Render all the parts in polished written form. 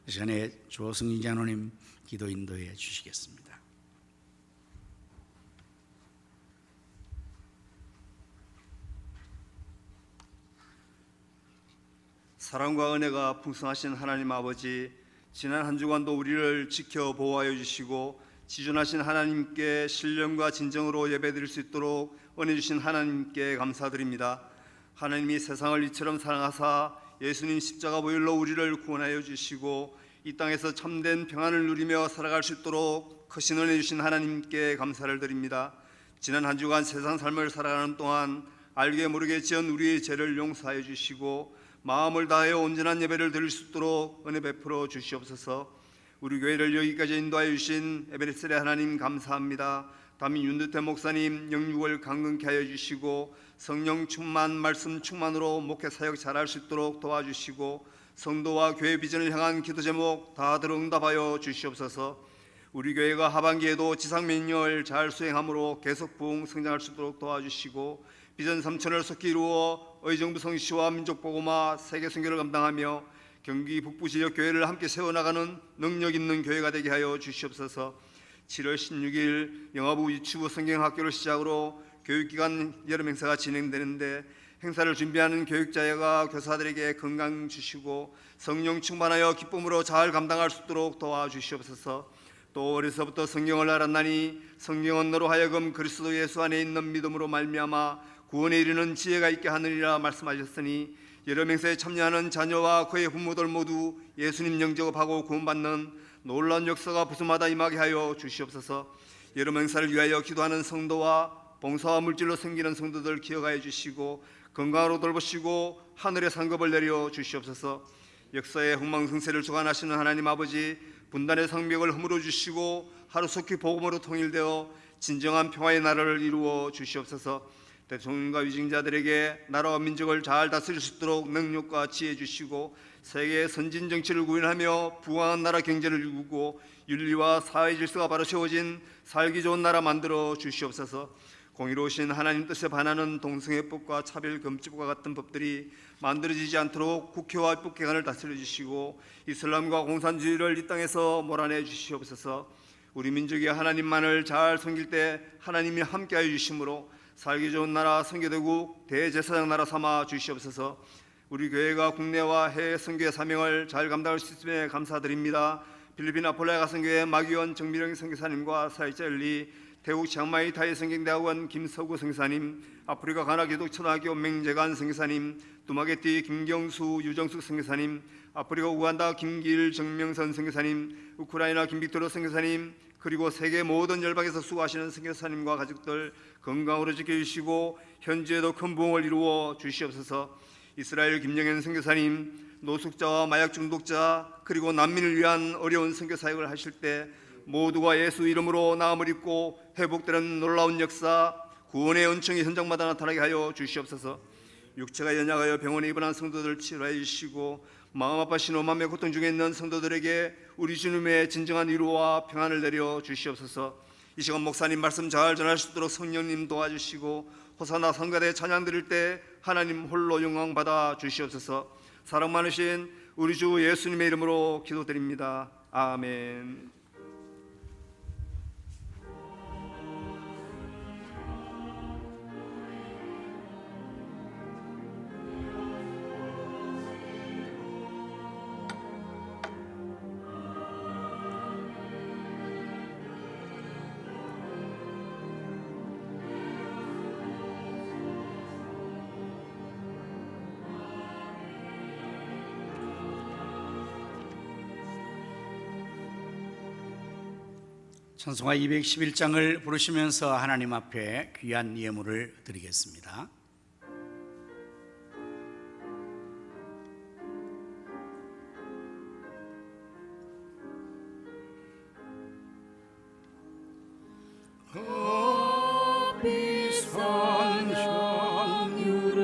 이 시간에 조승희 장로님 기도 인도해 주시겠습니다. 사랑과 은혜가 풍성하신 하나님 아버지, 지난 한 주간도 우리를 지켜 보호하여 주시고 지존하신 하나님께 신령과 진정으로 예배드릴 수 있도록 은혜 주신 하나님께 감사드립니다. 하나님이 세상을 이처럼 사랑하사 예수님 십자가 보혈로 우리를 구원하여 주시고 이 땅에서 참된 평안을 누리며 살아갈 수 있도록 크신 은혜 주신 하나님께 감사를 드립니다. 지난 한 주간 세상 삶을 살아가는 동안 알게 모르게 지은 우리의 죄를 용서하여 주시고 마음을 다하여 온전한 예배를 드릴 수 있도록 은혜 베풀어 주시옵소서. 우리 교회를 여기까지 인도하여 주신 에베레스의 하나님 감사합니다. 담임 윤두태 목사님 영육을 강건케 하여 주시고 성령 충만 말씀 충만으로 목회 사역 잘할 수 있도록 도와주시고 성도와 교회 비전을 향한 기도 제목 다 들어 응답하여 주시옵소서. 우리 교회가 하반기에도 지상 명령을 잘 수행함으로 계속 부흥 성장할 수 있도록 도와주시고 비전 3천을 속히 이루어 의정부 성시와 민족보고마 세계 선교를 감당하며 경기 북부 지역 교회를 함께 세워나가는 능력 있는 교회가 되게 하여 주시옵소서. 7월 16일 영화부 유치부 성경학교를 시작으로 교육기간 여름 행사가 진행되는데 행사를 준비하는 교육자와 교사들에게 건강 주시고 성령 충만하여 기쁨으로 잘 감당할 수 있도록 도와주시옵소서. 또 어려서부터 성경을 알았나니 성경은 너로 하여금 그리스도 예수 안에 있는 믿음으로 말미암아 구원에 이르는 지혜가 있게 하느니라 말씀하셨으니 여름 행사에 참여하는 자녀와 그의 부모들 모두 예수님 영접하고 구원받는 놀라운 역사가 부수마다 임하게 하여 주시옵소서. 여름 행사를 위하여 기도하는 성도와 봉사와 물질로 섬기는 성도들 기억하여 주시고 건강으로 돌보시고 하늘의 상급을 내려 주시옵소서. 역사의 흥망성쇠를 주관하시는 하나님 아버지, 분단의 성벽을 허물어 주시고 하루속히 복음으로 통일되어 진정한 평화의 나라를 이루어 주시옵소서. 대통령과 위증자들에게 나라와 민족을 잘 다스릴 수 있도록 능력과 지혜 주시고 세계의 선진 정치를 구현하며 부강한 나라 경제를 이루고 윤리와 사회 질서가 바로 세워진 살기 좋은 나라 만들어 주시옵소서. 공의로우신 하나님 뜻에 반하는 동성애법과 차별금지법과 같은 법들이 만들어지지 않도록 국회와 입법기관을 다스려 주시고 이슬람과 공산주의를 이 땅에서 몰아내 주시옵소서. 우리 민족이 하나님만을 잘 섬길 때 하나님이 함께하여 주심으로 살기 좋은 나라 선교대국 대제사장 나라 삼아 주시옵소서. 우리 교회가 국내와 해외 선교의 사명을 잘 감당할 수 있음에 감사드립니다. 필리핀 아폴라야 가선교회 마기원 정미령 선교사님과 사회자 엘리, 태국 치앙마이 타이 성경대학원 김서구 선교사님, 아프리카 가나 기독초등학교 맹재관 선교사님, 두마게띠 김경수 유정숙 선교사님, 아프리카 우간다 김길 정명선 선교사님, 우크라이나 김빅토르 선교사님, 그리고 세계 모든 열방에서 수고하시는 선교사님과 가족들 건강으로 지켜주시고 현지에도 큰 부흥을 이루어 주시옵소서. 이스라엘 김영현 선교사님, 노숙자와 마약 중독자 그리고 난민을 위한 어려운 선교 사역을 하실 때 모두가 예수 이름으로 나음을 입고 회복되는 놀라운 역사, 구원의 은총이 현장마다 나타나게 하여 주시옵소서. 육체가 연약하여 병원에 입원한 성도들 치료해 주시고 마음 아파하신 오만의 고통 중에 있는 성도들에게 우리 주님의 진정한 위로와 평안을 내려 주시옵소서. 이 시간 목사님 말씀 잘 전할 수 있도록 성령님 도와주시고 호사나 성가대 찬양 드릴 때 하나님 홀로 영광 받아 주시옵소서. 사랑 많으신 우리 주 예수님의 이름으로 기도드립니다. 아멘. 찬송가 211장을 부르시면서 하나님 앞에 귀한 예물을 드리겠습니다. 비싼 향유를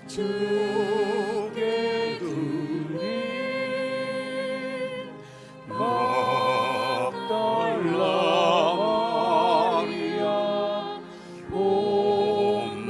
주께 드린 막달라 마리아 본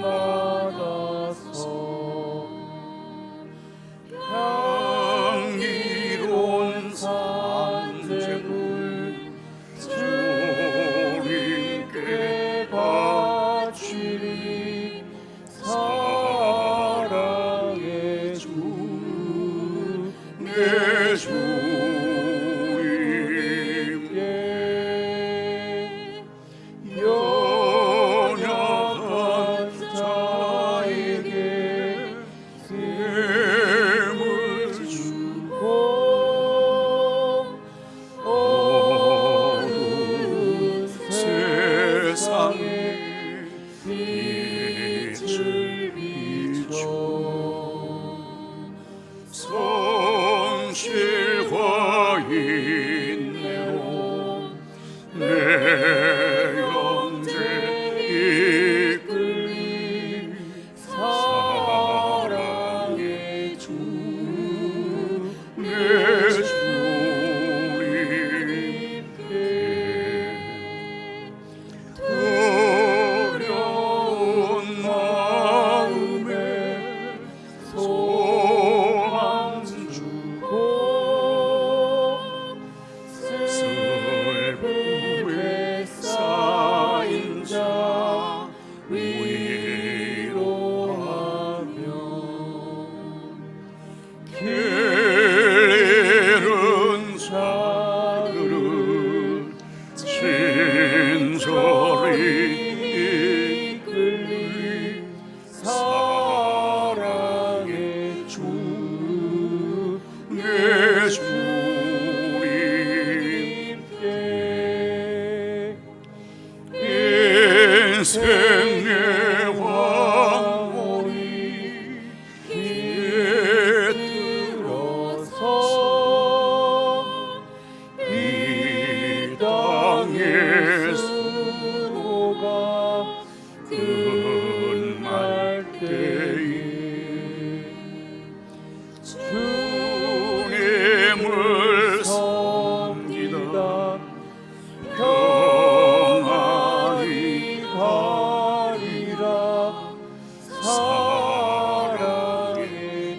사랑의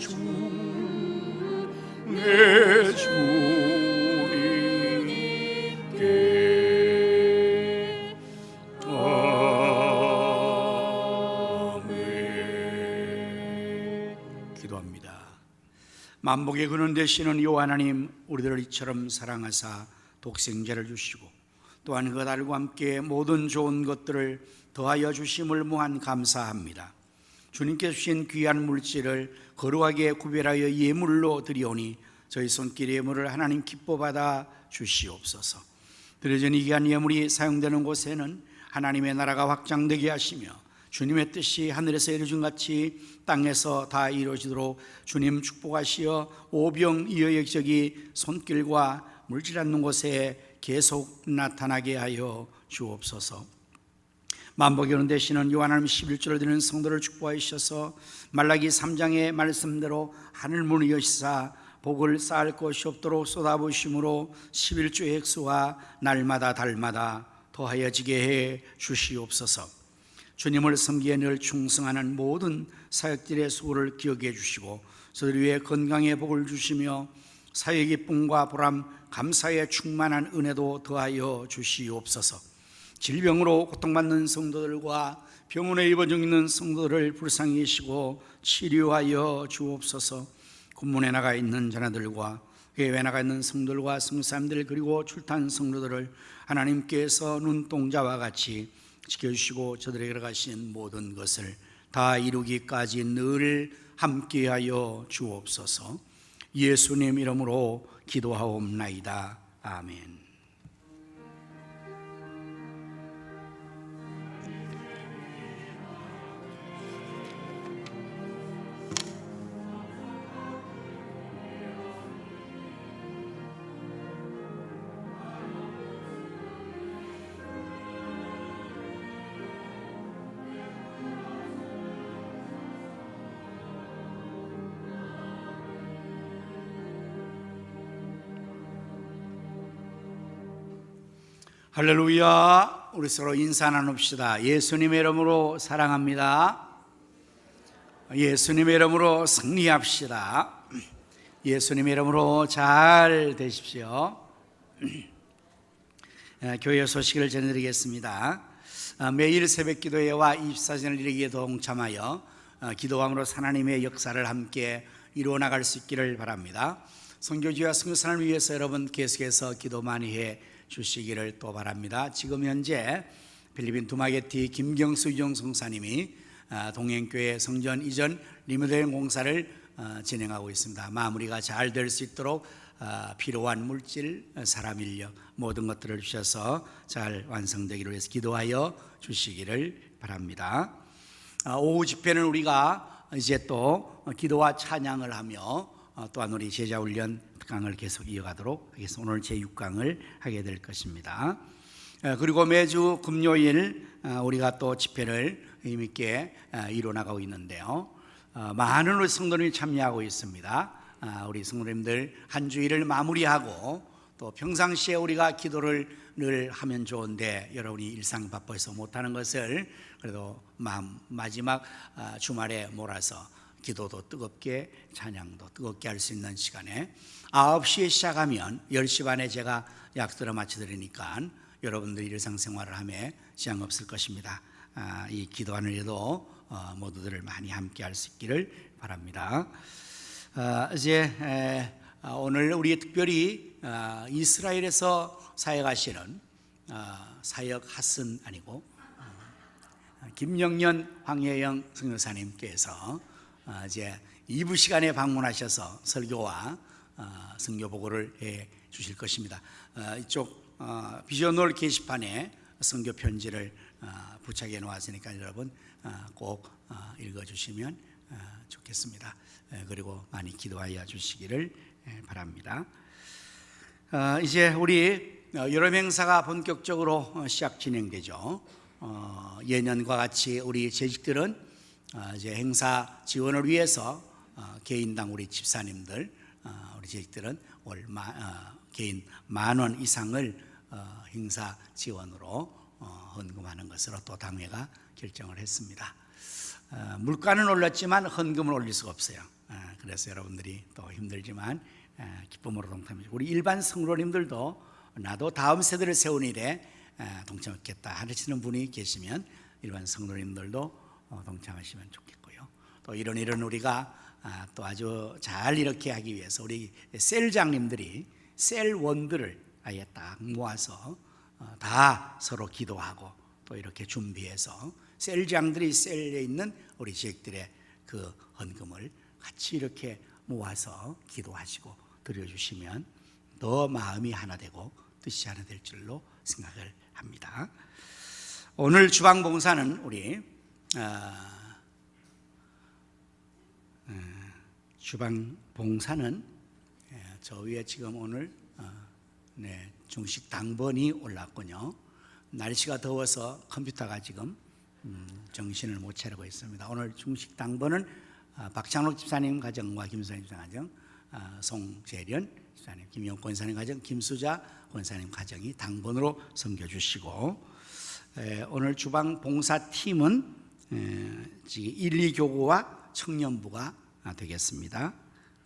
주 내 주님께 아멘. 기도합니다. 만복의 근원 되시는 요 하나님, 우리들을 이처럼 사랑하사 독생자를 주시고 또한 그 딸과 함께 모든 좋은 것들을 더하여 주심을 무한 감사합니다. 주님께 주신 귀한 물질을 거룩하게 구별하여 예물로 드리오니 저희 손길의 예물을 하나님 기뻐 받아 주시옵소서. 드려진 이 귀한 예물이 사용되는 곳에는 하나님의 나라가 확장되게 하시며 주님의 뜻이 하늘에서 이루어진 같이 땅에서 다 이루어지도록 주님 축복하시어 오병이어의 역적이 손길과 물질 않는 곳에 계속 나타나게 하여 주옵소서. 만복의 근원 되시는 요 하나님 11조를 드리는 성도를 축복하셔서 말라기 3장의 말씀대로 하늘문을 여시사 복을 쌓을 것이 없도록 쏟아부으심으로 11조의 액수가 날마다 달마다 더하여지게 해 주시옵소서. 주님을 섬기에 늘 충성하는 모든 사역들의 수고를 기억해 주시고 저들 위해 건강의 복을 주시며 사역의 기쁨과 보람, 감사에 충만한 은혜도 더하여 주시옵소서. 질병으로 고통받는 성도들과 병원에 입원해 있는 성도들을 불쌍히 여시고 치료하여 주옵소서. 군문에 나가 있는 자녀들과 해외에 나가 있는 성도들과 성사님들 그리고 출탄 성도들을 하나님께서 눈동자와 같이 지켜주시고 저들에게 가신 모든 것을 다 이루기까지 늘 함께하여 주옵소서. 예수님 이름으로 기도하옵나이다. 아멘. 할렐루야. 우리 서로 인사 나눕시다. 예수님의 이름으로 사랑합니다. 예수님의 이름으로 승리합시다. 예수님의 이름으로 잘 되십시오. 교회 소식을 전해드리겠습니다. 매일 새벽 기도회와 24시간을 이루기에 동참하여 기도함으로 하나님의 역사를 함께 이루어 나갈 수 있기를 바랍니다. 선교지와 선교사를 위해서 여러분 계속해서 기도 많이 해 주시기를 또 바랍니다. 지금 현재 필리핀 두마게티 김경수 유정 성사님이 동행교회 성전 이전 리모델링 공사를 진행하고 있습니다. 마무리가 잘 될 수 있도록 필요한 물질, 사람 인력 모든 것들을 주셔서 잘 완성되기를 위해서 기도하여 주시기를 바랍니다. 오후 집회는 우리가 이제 또 기도와 찬양을 하며 또한 우리 제자훈련 강을 계속 이어가도록 하겠습니다. 오늘 제6강을 하게 될 것입니다. 그리고 매주 금요일 우리가 또 집회를 의미있게 이뤄나가고 있는데요. 많은 우리 성도님이 참여하고 있습니다. 우리 성도님들 한 주일을 마무리하고 또 평상시에 우리가 기도를 늘 하면 좋은데 여러분이 일상 바빠서 못하는 것을 그래도 마지막 주말에 몰아서 기도도 뜨겁게 찬양도 뜨겁게 할 수 있는 시간에 9시에 시작하면 10시 반에 제가 약속을 마쳐드리니까 여러분들이 일상생활을 하며 지장 없을 것입니다. 이 기도하는 일도 모두들을 많이 함께 할 수 있기를 바랍니다. 이제 오늘 우리 특별히 이스라엘에서 사역하시는 사역 핫슨 아니고 김영년 황혜영 선교사님께서 이제 2부 시간에 방문하셔서 설교와 선교 보고를 해 주실 것입니다. 이쪽 비전홀 게시판에 선교 편지를 부착해 놓았으니까 여러분 꼭 읽어주시면 좋겠습니다. 그리고 많이 기도하여 주시기를 바랍니다. 이제 우리 여름 행사가 본격적으로 시작 진행되죠. 예년과 같이 우리 재직들은 이제 행사 지원을 위해서 개인당 우리 집사님들 우리 재직들은 월 개인 10,000원 이상을 행사 지원으로 헌금하는 것으로 또 당회가 결정을 했습니다. 물가는 올랐지만 헌금을 올릴 수가 없어요. 그래서 여러분들이 또 힘들지만 기쁨으로 동참해 주시고, 우리 일반 성도님들도 나도 다음 세대를 세우는 일에 동참하겠다 하시는 분이 계시면 일반 성도님들도 동참하시면 좋겠고요. 또 이런 일은 우리가 또 아주 잘 이렇게 하기 위해서 우리 셀장님들이 셀원들을 아예 딱 모아서 다 서로 기도하고 또 이렇게 준비해서 셀장들이 셀에 있는 우리 지역들의 그 헌금을 같이 이렇게 모아서 기도하시고 드려주시면 더 마음이 하나 되고 뜻이 하나 될 줄로 생각을 합니다. 오늘 주방봉사는 우리 주방봉사는 저 위에 지금 오늘 중식 당번이 올랐군요. 날씨가 더워서 컴퓨터가 지금 정신을 못 차리고 있습니다. 오늘 중식 당번은 박찬욱 집사님 가정과 김수자 집사님 가정, 송재련 집사님, 김영 권사님 가정, 김수자 권사님 가정이 당번으로 섬겨주시고, 오늘 주방 봉사팀은 지금 1, 2교구와 청년부가 되겠습니다.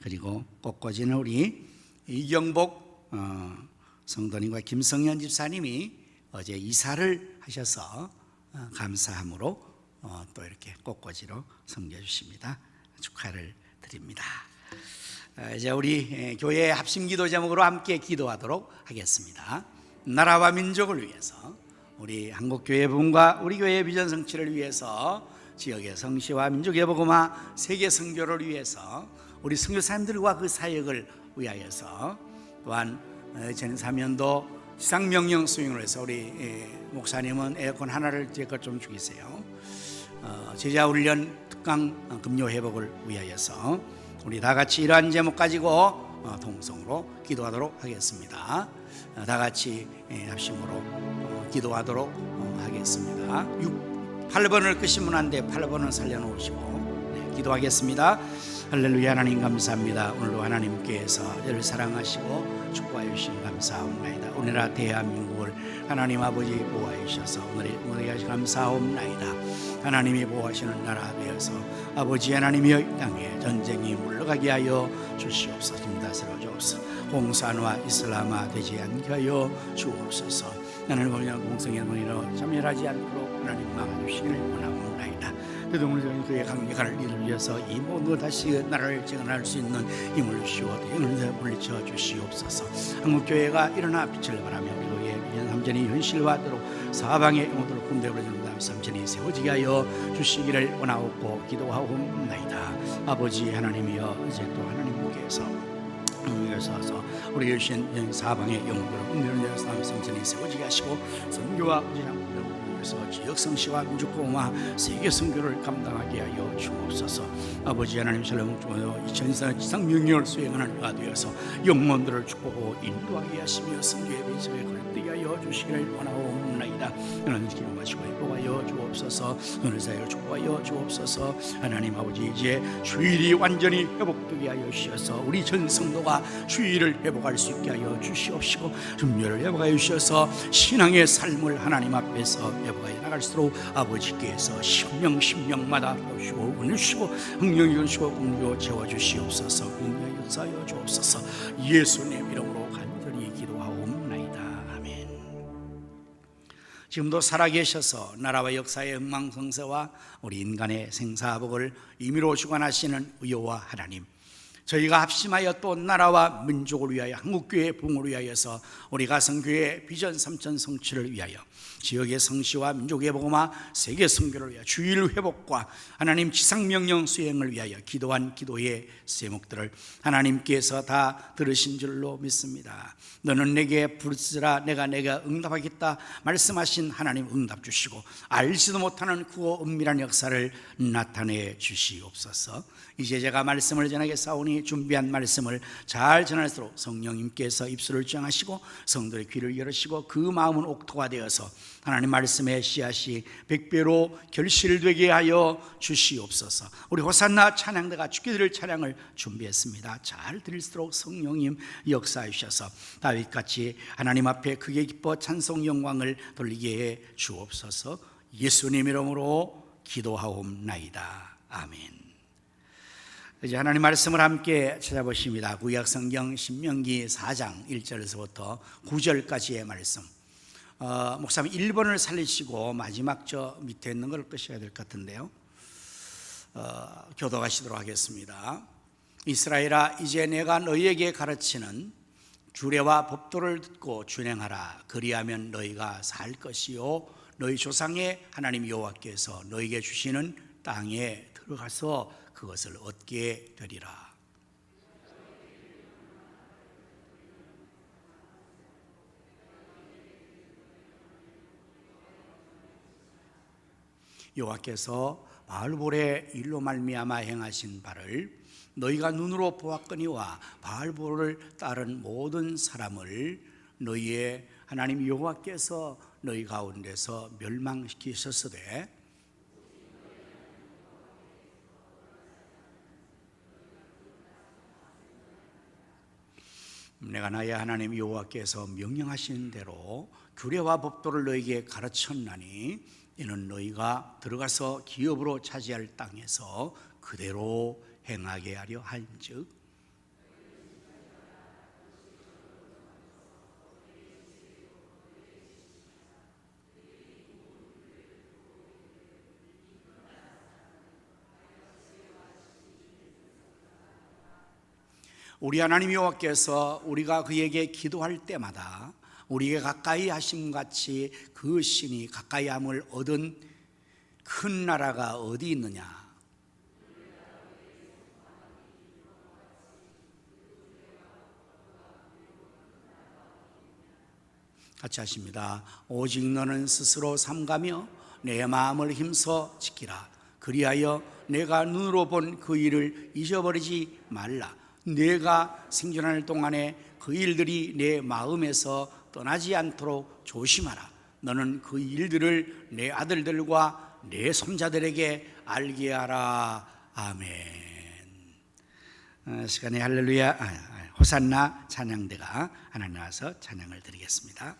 그리고 꽃꽂이는 우리 이경복 성도님과 김성현 집사님이 어제 이사를 하셔서 감사함으로 또 이렇게 꽃꽂이로 섬겨주십니다. 축하를 드립니다. 이제 우리 교회 합심기도 제목으로 함께 기도하도록 하겠습니다. 나라와 민족을 위해서, 우리 한국교회 부흥과 우리 교회의 비전 성취를 위해서, 지역의 성시와 민족의 복음화, 세계 선교를 위해서, 우리 선교사님들과 그 사역을 위하여서, 또한 저는 사면도 지상명령 수행을 해서 우리 목사님은 에어컨 하나를 제것 좀 주기세요. 제자훈련 특강 금요 회복을 위하여서 우리 다 같이 이러한 제목 가지고 통성으로 기도하도록 하겠습니다. 다 같이 합심으로 기도하도록 하겠습니다. 8번을 끄시면 안 돼. 8번은 살려놓으시고 기도하겠습니다. 할렐루야. 하나님 감사합니다. 오늘도 하나님께서 저를 사랑하시고 축복하여 주신 감사합니다. 오늘날 대한민국을 하나님 아버지 보호하여 주셔서 오늘에 감사합니다. 하나님이 보호하시는 나라 되어서 아버지 하나님이여 이 땅에 전쟁이 물러가게 하여 주시옵소서. 다스려 주옵소서. 공산화 이슬람화 되지 않게 하여 주옵소서. 나는 그냥 공성의 논의로 참여하지 않도록 하나님 막아주시기를 원하옵나이다. 그래도 오늘 그의 강력한 일을 위해서 이 모든 다시 나라를 재건할 수 있는 힘을 주시고 영을 물리쳐 주시옵소서. 한국교회가 일어나 빛을 바라며 우리 교회의 비전 삼전이 현실화되도록 사방의 영혼들을 군대로 전담 삼전이 세워지게 하여 주시기를 원하옵고 기도하옵나이다. 아버지 하나님이여, 이제 또 하나님께서 서서 우리 주신 사방의 영혼들을 군대로 전담 삼전이 세워지게 하시고 선교와 그래서 지역 성시와 민족 복음화, 세계 선교를 감당하게 하여 주옵소서. 아버지 하나님 샬롬 주여 2024년 지상명령을 수행하는 가 되어서 영혼들을 축복하고 인도하게 하시며 선교의 빛에 걸리게 하여 주시기를 원하옵나이다. 하나님 기도하시고 회복하여 주옵소서. 오늘 사역을 축복하여 주옵소서. 하나님 아버지, 이제 주일이 완전히 회복되게 하여 주셔서 우리 전 성도가 주일을 회복할 수 있게 하여 주시옵시고, 금요를 회복하여 주셔서 신앙의 삶을 하나님 앞에서 회복하여 나갈수록 아버지께서 심령마다 보시고 은혜 주시고 흥령이 주시고 공조 채워주시옵소서. 공조 역사하여 주옵소서. 예수님 이름으로 간절히 기도하옵나이다. 아멘. 지금도 살아계셔서 나라와 역사의 흥망성쇠와 우리 인간의 생사복을 임의로 주관하시는 의여와 하나님, 저희가 합심하여 또 나라와 민족을 위하여 한국교회 부흥을 위하여서 우리 가성교회 비전 3천 성취를 위하여 지역의 성시와 민족의 복음화, 세계 선교를 위하여 주일 회복과 하나님 지상명령 수행을 위하여 기도한 기도의 제목들을 하나님께서 다 들으신 줄로 믿습니다. 너는 내게 부르짖으라 내가 응답하겠다 말씀하신 하나님 응답 주시고 알지도 못하는 크고 은밀한 역사를 나타내 주시옵소서. 이제 제가 말씀을 전하겠사오니 준비한 말씀을 잘 전할수록 성령님께서 입술을 주장하시고 성도의 귀를 열으시고 그 마음은 옥토가 되어서 하나님 말씀의 씨앗이 100배로 결실되게 하여 주시옵소서. 우리 호산나 찬양대가 주께 드릴 찬양을 준비했습니다. 잘 들을수록 성령님 역사해 주셔서 다윗같이 하나님 앞에 크게 기뻐 찬송 영광을 돌리게 해 주옵소서. 예수님 이름으로 기도하옵나이다. 아멘. 이제 하나님 말씀을 함께 찾아보십니다. 구약 성경 신명기 4장 1절에서부터 9절까지의 말씀. 목사님 1번을 살리시고 마지막 저 밑에 있는 걸 끄셔야 될 것 같은데요. 교독하시도록 하겠습니다. 이스라엘아, 이제 내가 너희에게 가르치는 규례와 법도를 듣고 준행하라. 그리하면 너희가 살 것이요 너희 조상의 하나님 여호와께서 너희에게 주시는 땅에 들어가서 그것을 얻게 되리라. 여호와께서 바알볼의 일로 말미암아 행하신 바를 너희가 눈으로 보았거니와 바알볼을 따른 모든 사람을 너희의 하나님 여호와께서 너희 가운데서 멸망시키셨으되 내가 나의 하나님 여호와께서 명령하신 대로 규례와 법도를 너희에게 가르쳤나니 이는 너희가 들어가서 기업으로 차지할 땅에서 그대로 행하게 하려 한즉 우리 하나님 여호와께서 우리가 그에게 기도할 때마다 우리에게 가까이 하심 같이 그 신이 가까이 함을 얻은 큰 나라가 어디 있느냐? 같이 하십니다. 오직 너는 스스로 삼가며 내 마음을 힘써 지키라. 그리하여 내가 눈으로 본 그 일을 잊어버리지 말라. 내가 생존할 동안에 그 일들이 내 마음에서 떠나지 않도록 조심하라. 너는 그 일들을 내 아들들과 내 손자들에게 알게 하라. 아멘. 시간에 할렐루야 호산나 찬양대가 하나님 나와서 찬양을 드리겠습니다.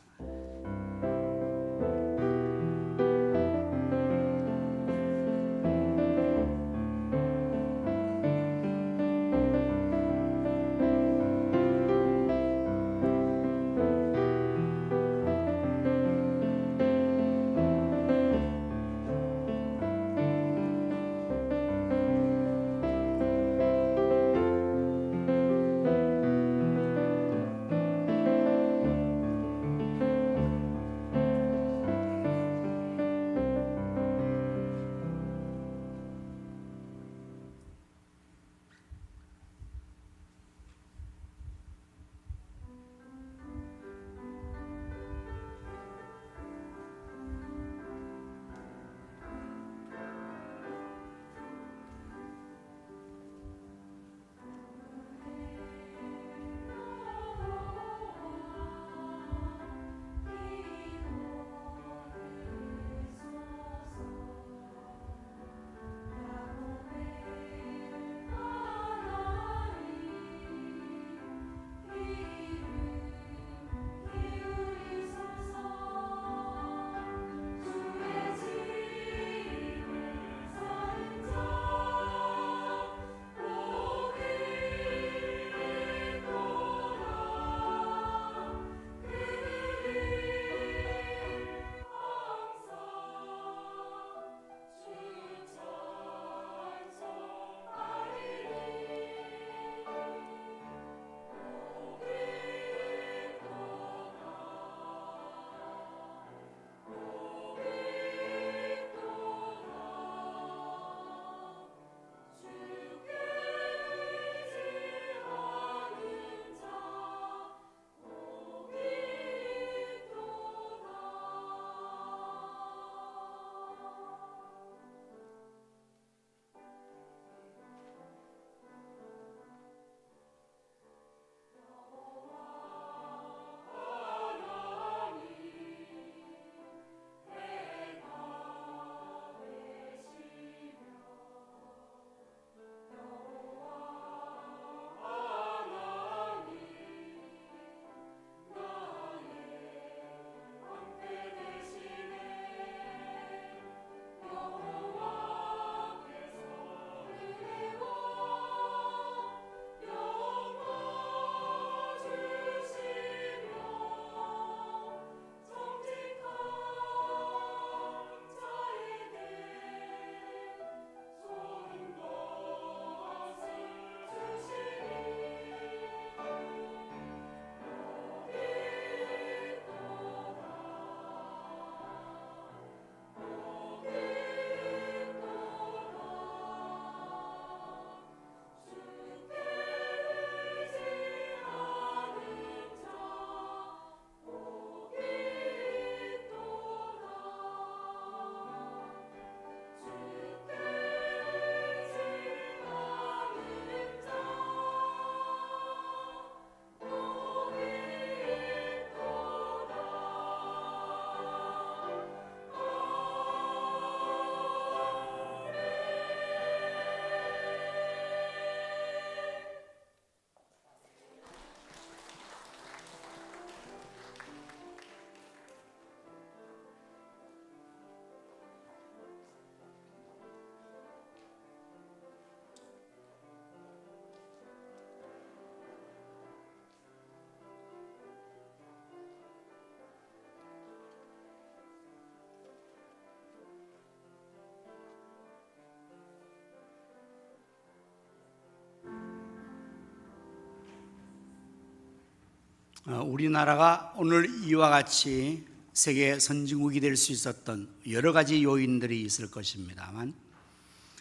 우리나라가 오늘 이와 같이 세계 선진국이 될 수 있었던 여러 가지 요인들이 있을 것입니다만,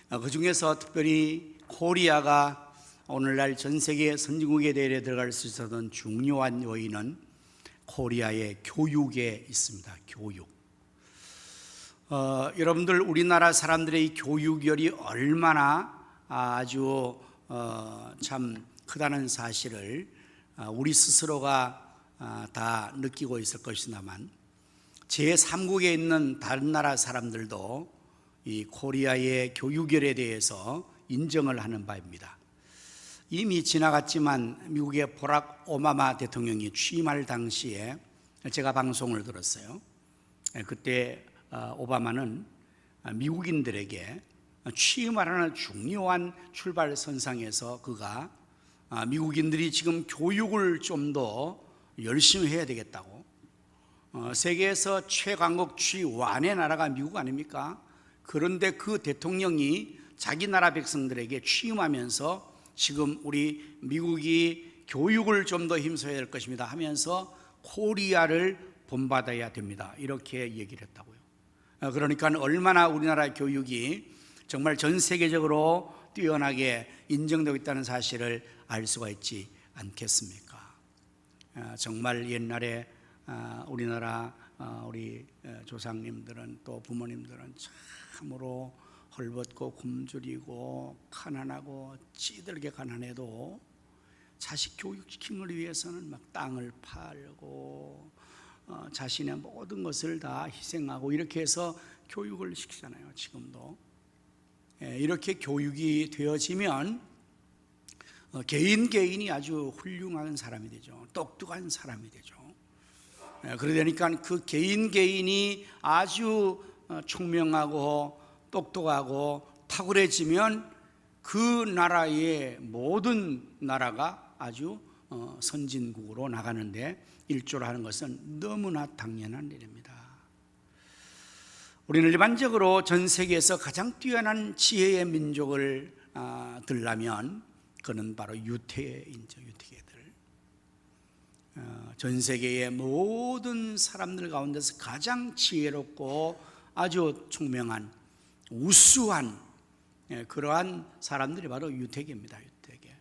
그 중에서 특별히 코리아가 오늘날 전 세계 선진국에 대해 들어갈 수 있었던 중요한 요인은 코리아의 교육에 있습니다. 교육. 여러분들, 우리나라 사람들의 이 교육열이 얼마나 아주 참 크다는 사실을 우리 스스로가 다 느끼고 있을 것이다만, 제3국에 있는 다른 나라 사람들도 이 코리아의 교육열에 대해서 인정을 하는 바입니다. 이미 지나갔지만 미국의 버락 오바마 대통령이 취임할 당시에 제가 방송을 들었어요. 그때 오바마는 미국인들에게 취임하라는 중요한 출발선상에서 그가 미국인들이 지금 교육을 좀 더 열심히 해야 되겠다고, 세계에서 최강국 최완의 나라가 미국 아닙니까? 그런데 그 대통령이 자기 나라 백성들에게 취임하면서 지금 우리 미국이 교육을 좀 더 힘써야 될 것입니다 하면서 코리아를 본받아야 됩니다, 이렇게 얘기를 했다고요. 그러니까 얼마나 우리나라 교육이 정말 전 세계적으로 뛰어나게 인정되고 있다는 사실을 알 수가 있지 않겠습니까? 정말 옛날에 우리나라 우리 조상님들은 또 부모님들은 참으로 헐벗고 굶주리고 가난하고 찌들게 가난해도 자식 교육시키기 위해서는 막 땅을 팔고 자신의 모든 것을 다 희생하고 이렇게 해서 교육을 시키잖아요. 지금도 이렇게 교육이 되어지면 개인이 아주 훌륭한 사람이 되죠. 똑똑한 사람이 되죠. 그러니까 그 개인이 아주 총명하고 똑똑하고 탁월해지면 그 나라의 모든 나라가 아주 선진국으로 나가는데 일조를 하는 것은 너무나 당연한 일입니다. 우리는 일반적으로 전 세계에서 가장 뛰어난 지혜의 민족을 들라면 그는 바로 유태인죠. 유태계들. 전 세계의 모든 사람들 가운데서 가장 지혜롭고 아주 총명한 우수한 그러한 사람들이 바로 유태계입니다. 유태계.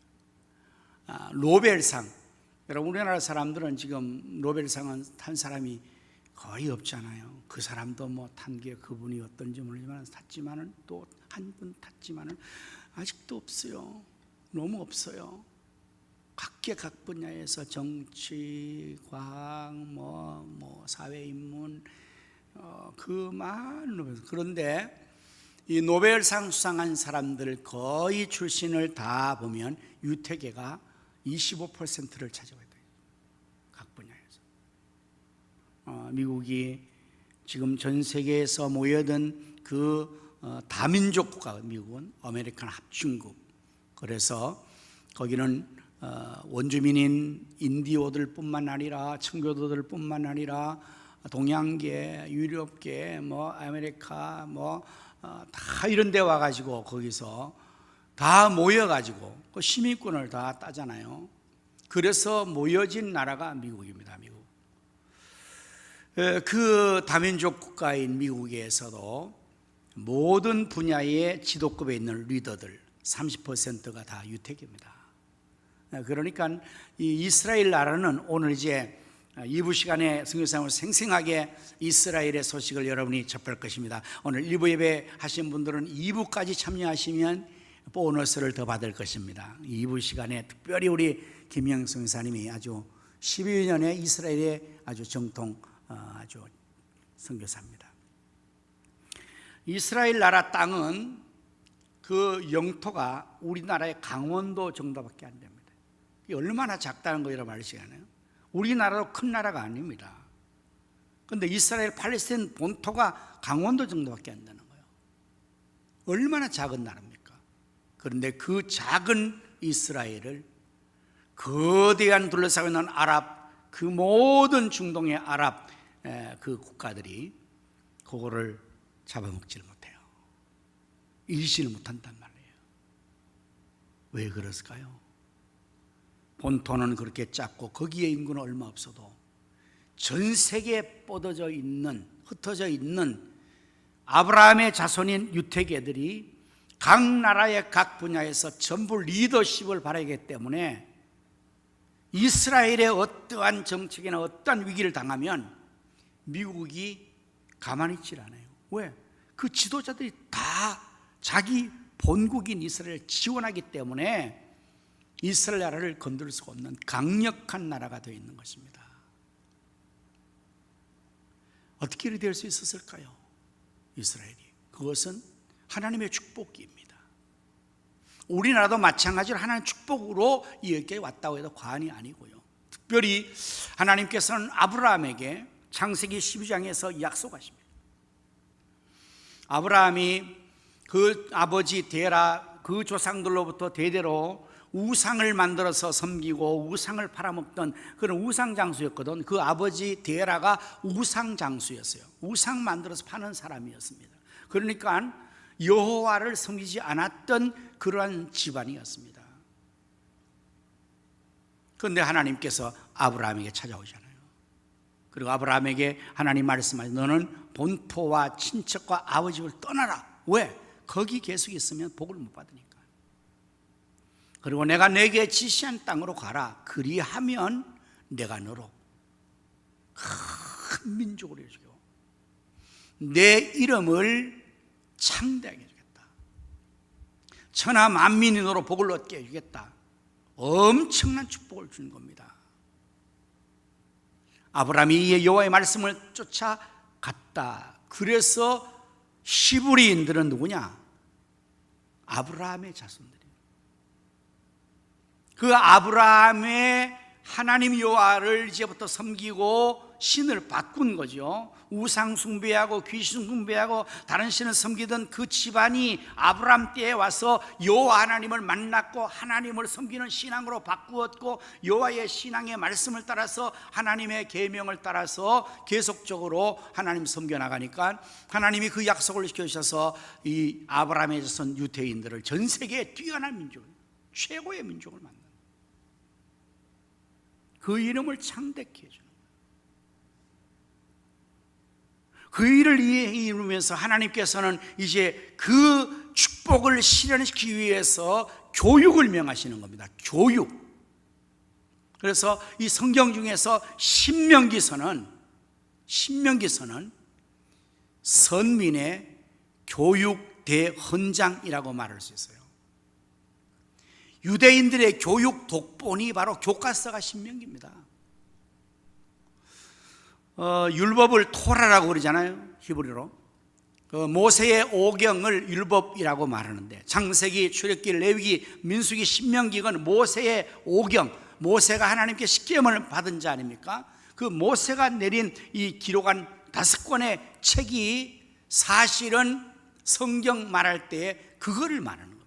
노벨상, 여러분 우리나라 사람들은 지금 노벨상은 탄 사람이 거의 없잖아요. 그 사람도 뭐 탄 게 그분이 어떤지 모르지만 탔지만은 또 한 분 탔지만은 아직도 없어요. 너무 없어요. 각 분야에서 정치, 과학, 뭐 사회인문 그 많은. 그런데 이 노벨상 수상한 사람들 거의 출신을 다 보면 유태계가 25%를 차지하고 있다. 각 분야에서. 미국이 지금 전 세계에서 모여든 그 다민족 국가, 미국은 아메리칸 합중국. 그래서 거기는 원주민인 인디오들 뿐만 아니라 청교도들 뿐만 아니라 동양계, 유럽계, 아메리카 다 이런 데 와가지고 거기서 다 모여가지고 그 시민권을 다 따잖아요. 그래서 모여진 나라가 미국입니다. 미국. 그 다민족 국가인 미국에서도 모든 분야의 지도급에 있는 리더들 30%가 다 유태계입니다. 그러니까 이 이스라엘 나라는 오늘 이제 2부 시간에 선교사님을 생생하게 이스라엘의 소식을 여러분이 접할 것입니다. 오늘 1부 예배 하신 분들은 2부까지 참여하시면 보너스를 더 받을 것입니다. 2부 시간에 특별히 우리 김영 선교사님이 아주 12년의 이스라엘의 아주 정통 아주 선교사입니다. 이스라엘 나라 땅은 그 영토가 우리나라의 강원도 정도밖에 안 됩니다. 이게 얼마나 작다는 거 여러분 아시잖아요. 우리나라도 큰 나라가 아닙니다. 그런데 이스라엘 팔레스타인 본토가 강원도 정도밖에 안 되는 거예요. 얼마나 작은 나라입니까? 그런데 그 작은 이스라엘을 거대한 둘러싸고 있는 아랍, 그 모든 중동의 아랍 그 국가들이 그거를 잡아먹지를 못해요. 일시를 못한단 말이에요. 왜 그랬을까요? 본토는 그렇게 작고 거기에 인구는 얼마 없어도 전 세계에 흩어져 있는 아브라함의 자손인 유태계들이 각 나라의 각 분야에서 전부 리더십을 발휘하기 때문에 이스라엘의 어떠한 정책이나 어떠한 위기를 당하면 미국이 가만히 있질 않아요. 왜? 그 지도자들이 다 자기 본국인 이스라엘을 지원하기 때문에 이스라엘 나라를 건들 수가 없는 강력한 나라가 되어 있는 것입니다. 어떻게 이렇게 될 수 있었을까요? 이스라엘이. 그것은 하나님의 축복입니다. 우리나라도 마찬가지로 하나님의 축복으로 이렇게 왔다고 해도 과언이 아니고요. 특별히 하나님께서는 아브라함에게 창세기 12장에서 약속하십니다. 아브라함이 그 아버지 데라 그 조상들로부터 대대로 우상을 만들어서 섬기고 우상을 팔아먹던 그런 우상장수였거든. 그 아버지 데라가 우상장수였어요. 우상 만들어서 파는 사람이었습니다. 그러니까 여호와를 섬기지 않았던 그러한 집안이었습니다. 그런데 하나님께서 아브라함에게 찾아오잖아요. 그리고 아브라함에게 하나님 말씀하시고 너는 본토와 친척과 아버지 집을 떠나라. 왜? 거기 계속 있으면 복을 못 받으니까. 그리고 내가 내게 지시한 땅으로 가라. 그리하면 내가 너로 큰 민족으로 해주고 내 이름을 창대하게 해주겠다. 천하 만민이 너로 복을 얻게 해주겠다. 엄청난 축복을 주는 겁니다. 아브라함이 여호와의 말씀을 쫓아갔다. 그래서 히브리인들은 누구냐? 아브라함의 자손들이에요. 그 아브라함의 하나님 여호와를 이제부터 섬기고 신을 바꾼 거죠. 우상 숭배하고 귀신 숭배하고 다른 신을 섬기던 그 집안이 아브라함 때에 와서 여호와 하나님을 만났고 하나님을 섬기는 신앙으로 바꾸었고 여호와의 신앙의 말씀을 따라서 하나님의 계명을 따라서 계속적으로 하나님 섬겨 나가니까 하나님이 그 약속을 지켜주셔서 이 아브라함의 자손 유대인들을 전 세계에 뛰어난 민족, 최고의 민족을 만나 그 이름을 창대케 해주는 거예요. 그 일을 이루면서 하나님께서는 이제 그 축복을 실현시키기 위해서 교육을 명하시는 겁니다. 교육. 그래서 이 성경 중에서 신명기서는 선민의 교육 대헌장이라고 말할 수 있어요. 유대인들의 교육 독본이 바로 교과서가 신명기입니다. 율법을 토라라고 그러잖아요. 히브리로. 모세의 오경을 율법이라고 말하는데 창세기, 출애굽기, 레위기, 민수기, 신명기는 모세의 오경, 모세가 하나님께 십계명을 받은 자 아닙니까? 그 모세가 내린 이 기록한 5권의 책이 사실은 성경 말할 때 그거를 말하는 겁니다.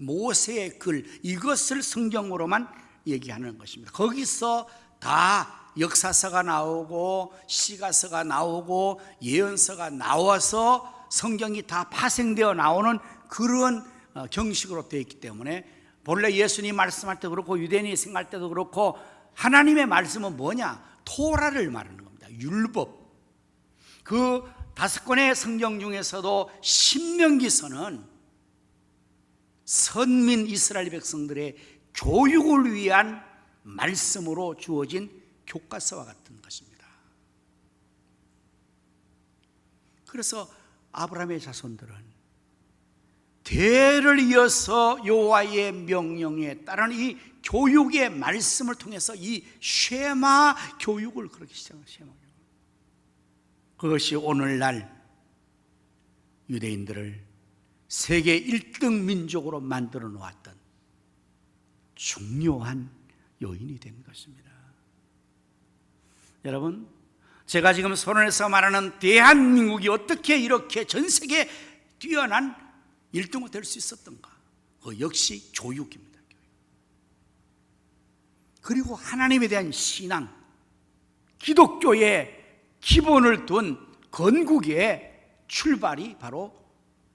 모세의 글, 이것을 성경으로만 얘기하는 것입니다. 거기서 다 역사서가 나오고 시가서가 나오고 예언서가 나와서 성경이 다 파생되어 나오는 그런 형식으로 되어 있기 때문에 본래 예수님 말씀할 때도 그렇고 유대인이 생각할 때도 그렇고 하나님의 말씀은 뭐냐? 토라를 말하는 겁니다. 율법. 그 5권의 성경 중에서도 신명기서는 선민 이스라엘 백성들의 교육을 위한 말씀으로 주어진 교과서와 같은 것입니다. 그래서 아브라함의 자손들은 대를 이어서 여호와의 명령에 따른 이 교육의 말씀을 통해서 이 쉐마 교육을 그렇게 시작합니다. 그것이 오늘날 유대인들을 세계 1등 민족으로 만들어 놓았던 중요한 요인이 된 것입니다. 여러분, 제가 지금 선언해서 말하는 대한민국이 어떻게 이렇게 전 세계에 뛰어난 1등으로 될 수 있었던가? 그 역시 교육입니다. 그리고 하나님에 대한 신앙, 기독교의 기본을 둔 건국의 출발이 바로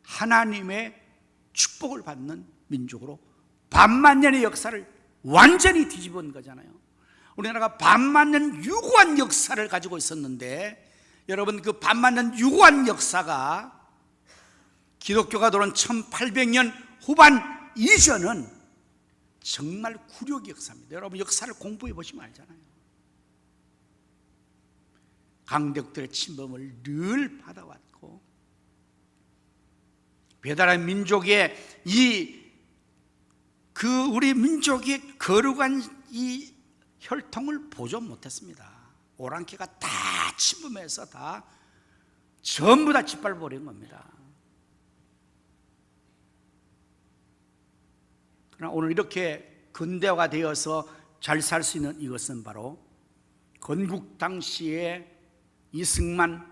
하나님의 축복을 받는 민족으로 반만년의 역사를 완전히 뒤집은 거잖아요. 우리나라가 반만년 유구한 역사를 가지고 있었는데, 여러분, 그 반만년 유구한 역사가 기독교가 들어온 1800년 후반 이전은 정말 굴욕의 역사입니다. 여러분, 역사를 공부해 보시면 알잖아요. 강대국들의 침범을 늘 받아왔고, 배달의 민족의 우리 민족의 거룩한 이 혈통을 보존 못했습니다. 오랑캐가 다 침범해서 전부 다 짓밟아버린 겁니다. 그러나 오늘 이렇게 근대화가 되어서 잘 살 수 있는 이것은 바로 건국 당시에 이승만,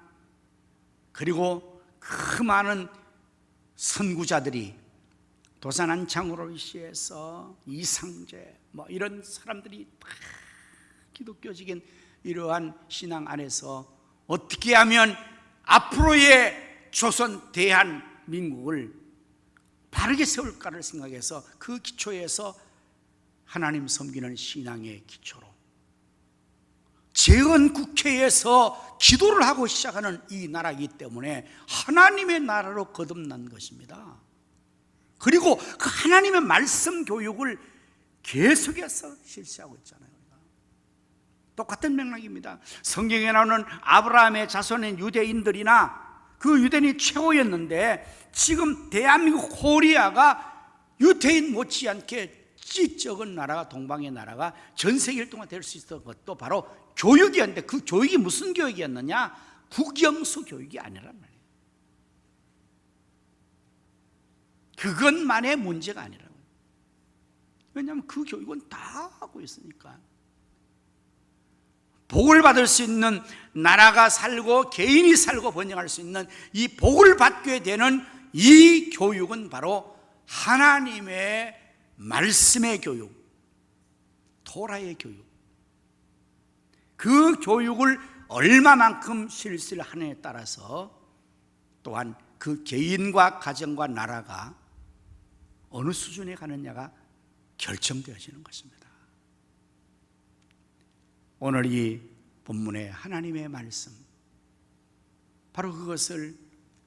그리고 그 많은 선구자들이 도산안창으로 시해서 이상제 이런 사람들이 다 기독교적인 이러한 신앙 안에서 어떻게 하면 앞으로의 조선 대한민국을 바르게 세울까를 생각해서 그 기초에서 하나님 섬기는 신앙의 기초로 재헌국회에서 기도를 하고 시작하는 이 나라이기 때문에 하나님의 나라로 거듭난 것입니다. 그리고 그 하나님의 말씀 교육을 계속해서 실시하고 있잖아요. 똑같은 맥락입니다. 성경에 나오는 아브라함의 자손인 유대인들이나 그 유대인이 최고였는데, 지금 대한민국 코리아가 유대인 못지않게 찌적은 나라가, 동방의 나라가 전 세계 1등가 될 수 있었던 것도 바로 교육이었는데, 그 교육이 무슨 교육이었느냐? 국영수 교육이 아니란 말이에요. 그것만의 문제가 아니라고요. 왜냐하면 그 교육은 다 하고 있으니까. 복을 받을 수 있는, 나라가 살고 개인이 살고 번영할 수 있는 이 복을 받게 되는 이 교육은 바로 하나님의 말씀의 교육, 토라의 교육. 그 교육을 얼마만큼 실시를 하느냐에 따라서 또한 그 개인과 가정과 나라가 어느 수준에 가느냐가 결정되어지는 것입니다. 오늘 이 본문의 하나님의 말씀, 바로 그것을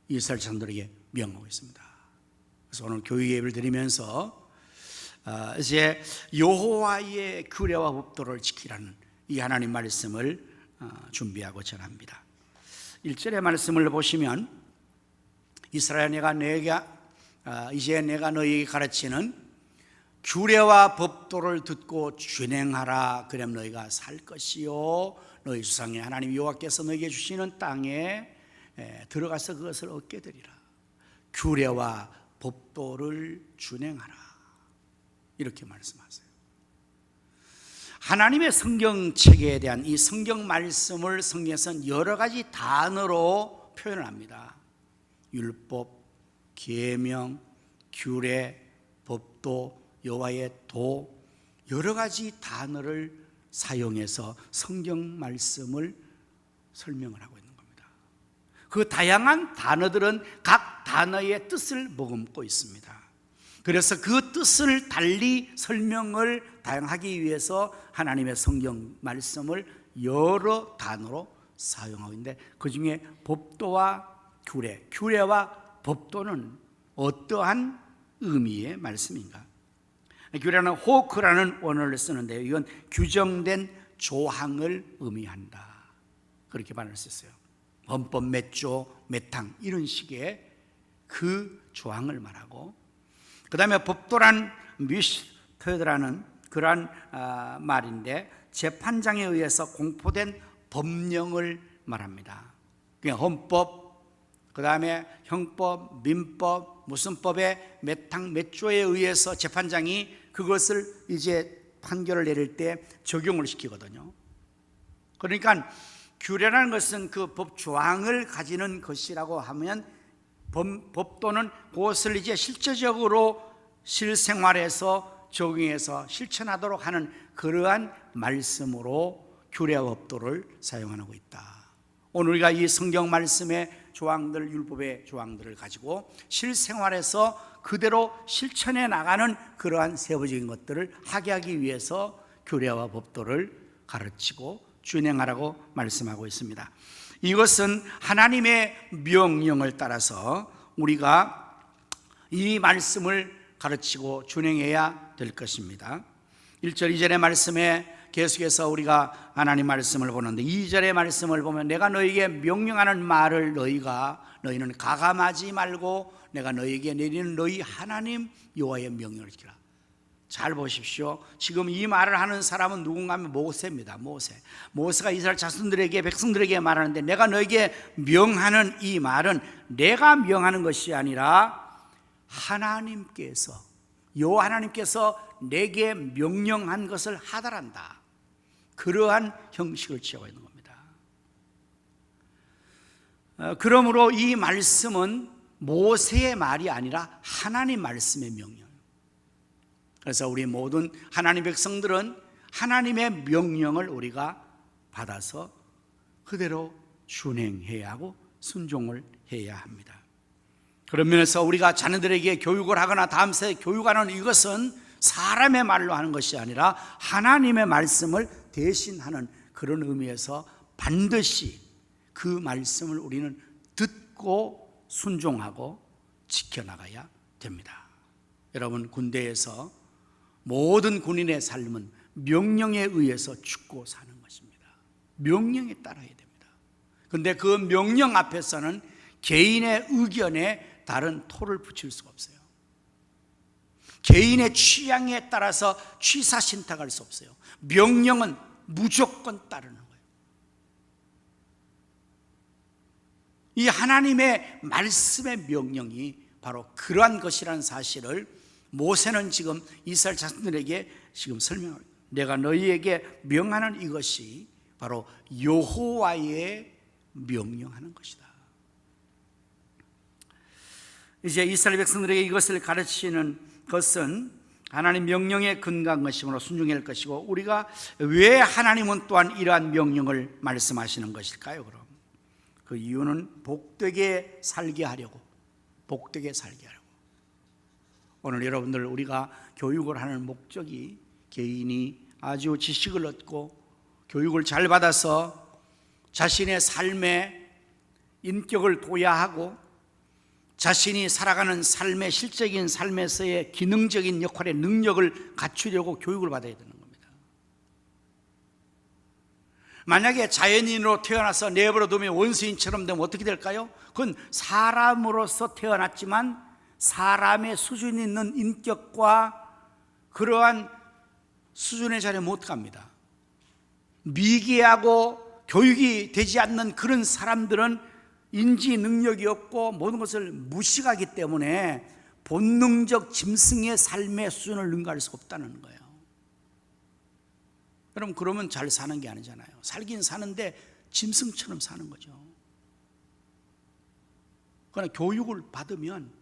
이스라엘 자손들에게 명하고 있습니다. 그래서 오늘 교회 예배를 드리면서 이제 여호와의 규례와 법도를 지키라는 이 하나님 말씀을 준비하고 전합니다. 1절의 말씀을 보시면, 이스라엘 이제 내가 너희에게 가르치는 규례와 법도를 듣고 준행하라. 그럼 너희가 살 것이요 너희 조상의 하나님 여호와께서 너희에게 주시는 땅에 들어가서 그것을 얻게 되리라. 규례와 법도를 준행하라, 이렇게 말씀하세요. 하나님의 성경책에 대한 이 성경 말씀을 성경에서는 여러 가지 단어로 표현을 합니다. 율법, 계명, 규례, 법도, 여호와의 도, 여러 가지 단어를 사용해서 성경 말씀을 설명을 하고 있는 겁니다. 그 다양한 단어들은 각 단어의 뜻을 머금고 있습니다. 그래서 그 뜻을 달리 설명을 다양하기 위해서 하나님의 성경 말씀을 여러 단어로 사용하고 있는데, 그 중에 법도와 규례와 법도는 어떠한 의미의 말씀인가? 규례는 호크라는 원어를 쓰는데요, 이건 규정된 조항을 의미한다, 그렇게 말할 수 있어요. 헌법 몇 조, 몇 항, 이런 식의 그 조항을 말하고, 그 다음에 법도란 미슈터드라는 그러한 말인데, 재판장에 의해서 공포된 법령을 말합니다. 그냥 헌법, 그 다음에 형법, 민법, 무슨 법의 몇 항 몇 조에 의해서 재판장이 그것을 이제 판결을 내릴 때 적용을 시키거든요. 그러니까 규례라는 것은 그 법 조항을 가지는 것이라고 하면, 법도는 그것을 이제 실제적으로 실생활에서 적용해서 실천하도록 하는 그러한 말씀으로 규례와 법도를 사용하고 있다. 오늘 우리가 이 성경 말씀의 조항들, 율법의 조항들을 가지고 실생활에서 그대로 실천해 나가는 그러한 세부적인 것들을 하게 하기 위해서 규례와 법도를 가르치고 준행하라고 말씀하고 있습니다. 이것은 하나님의 명령을 따라서 우리가 이 말씀을 가르치고 준행해야 될 것입니다. 1절 2절의 말씀에 계속해서 우리가 하나님 말씀을 보는데 2절의 말씀을 보면 내가 너희에게 명령하는 말을 너희는 가감하지 말고 내가 너희에게 내리는 너희 하나님 여호와의 명령을 지키라. 잘 보십시오. 지금 이 말을 하는 사람은 누군가 하면 모세입니다. 모세가 이스라엘 자손들에게 백성들에게 말하는데 내가 너에게 명하는 이 말은 내가 명하는 것이 아니라 하나님께서 여호와 하나님께서 내게 명령한 것을 하달한다. 그러한 형식을 취하고 있는 겁니다. 그러므로 이 말씀은 모세의 말이 아니라 하나님 말씀의 명령. 그래서 우리 모든 하나님 백성들은 하나님의 명령을 우리가 받아서 그대로 준행해야 하고 순종을 해야 합니다. 그런 면에서 우리가 자녀들에게 교육을 하거나 다음 세대 교육하는 이것은 사람의 말로 하는 것이 아니라 하나님의 말씀을 대신하는 그런 의미에서 반드시 그 말씀을 우리는 듣고 순종하고 지켜나가야 됩니다. 여러분, 군대에서 모든 군인의 삶은 명령에 의해서 죽고 사는 것입니다. 명령에 따라야 됩니다. 그런데 그 명령 앞에서는 개인의 의견에 다른 토를 붙일 수가 없어요. 개인의 취향에 따라서 취사신탁할 수 없어요. 명령은 무조건 따르는 거예요. 이 하나님의 말씀의 명령이 바로 그러한 것이라는 사실을 모세는 지금 이스라엘 자손들에게 지금 설명합니다. 내가 너희에게 명하는 이것이 바로 여호와의 명령하는 것이다. 이제 이스라엘 백성들에게 이것을 가르치는 것은 하나님 명령에 근거한 것이므로 순종해야 할 것이고, 우리가 왜 하나님은 또한 이러한 명령을 말씀하시는 것일까요? 그럼 그 이유는 복되게 살게 하려고. 오늘 여러분들 우리가 교육을 하는 목적이 개인이 아주 지식을 얻고 교육을 잘 받아서 자신의 삶의 인격을 도야하고 자신이 살아가는 삶의 실적인 삶에서의 기능적인 역할의 능력을 갖추려고 교육을 받아야 되는 겁니다. 만약에 자연인으로 태어나서 내버려 두면 원수인처럼 되면 어떻게 될까요? 그건 사람으로서 태어났지만 사람의 수준 있는 인격과 그러한 수준의 자리에 못 갑니다. 미개하고 교육이 되지 않는 그런 사람들은 인지 능력이 없고 모든 것을 무식하기 때문에 본능적 짐승의 삶의 수준을 능가할 수 없다는 거예요. 여러분, 그러면 잘 사는 게 아니잖아요. 살긴 사는데 짐승처럼 사는 거죠. 그러나 교육을 받으면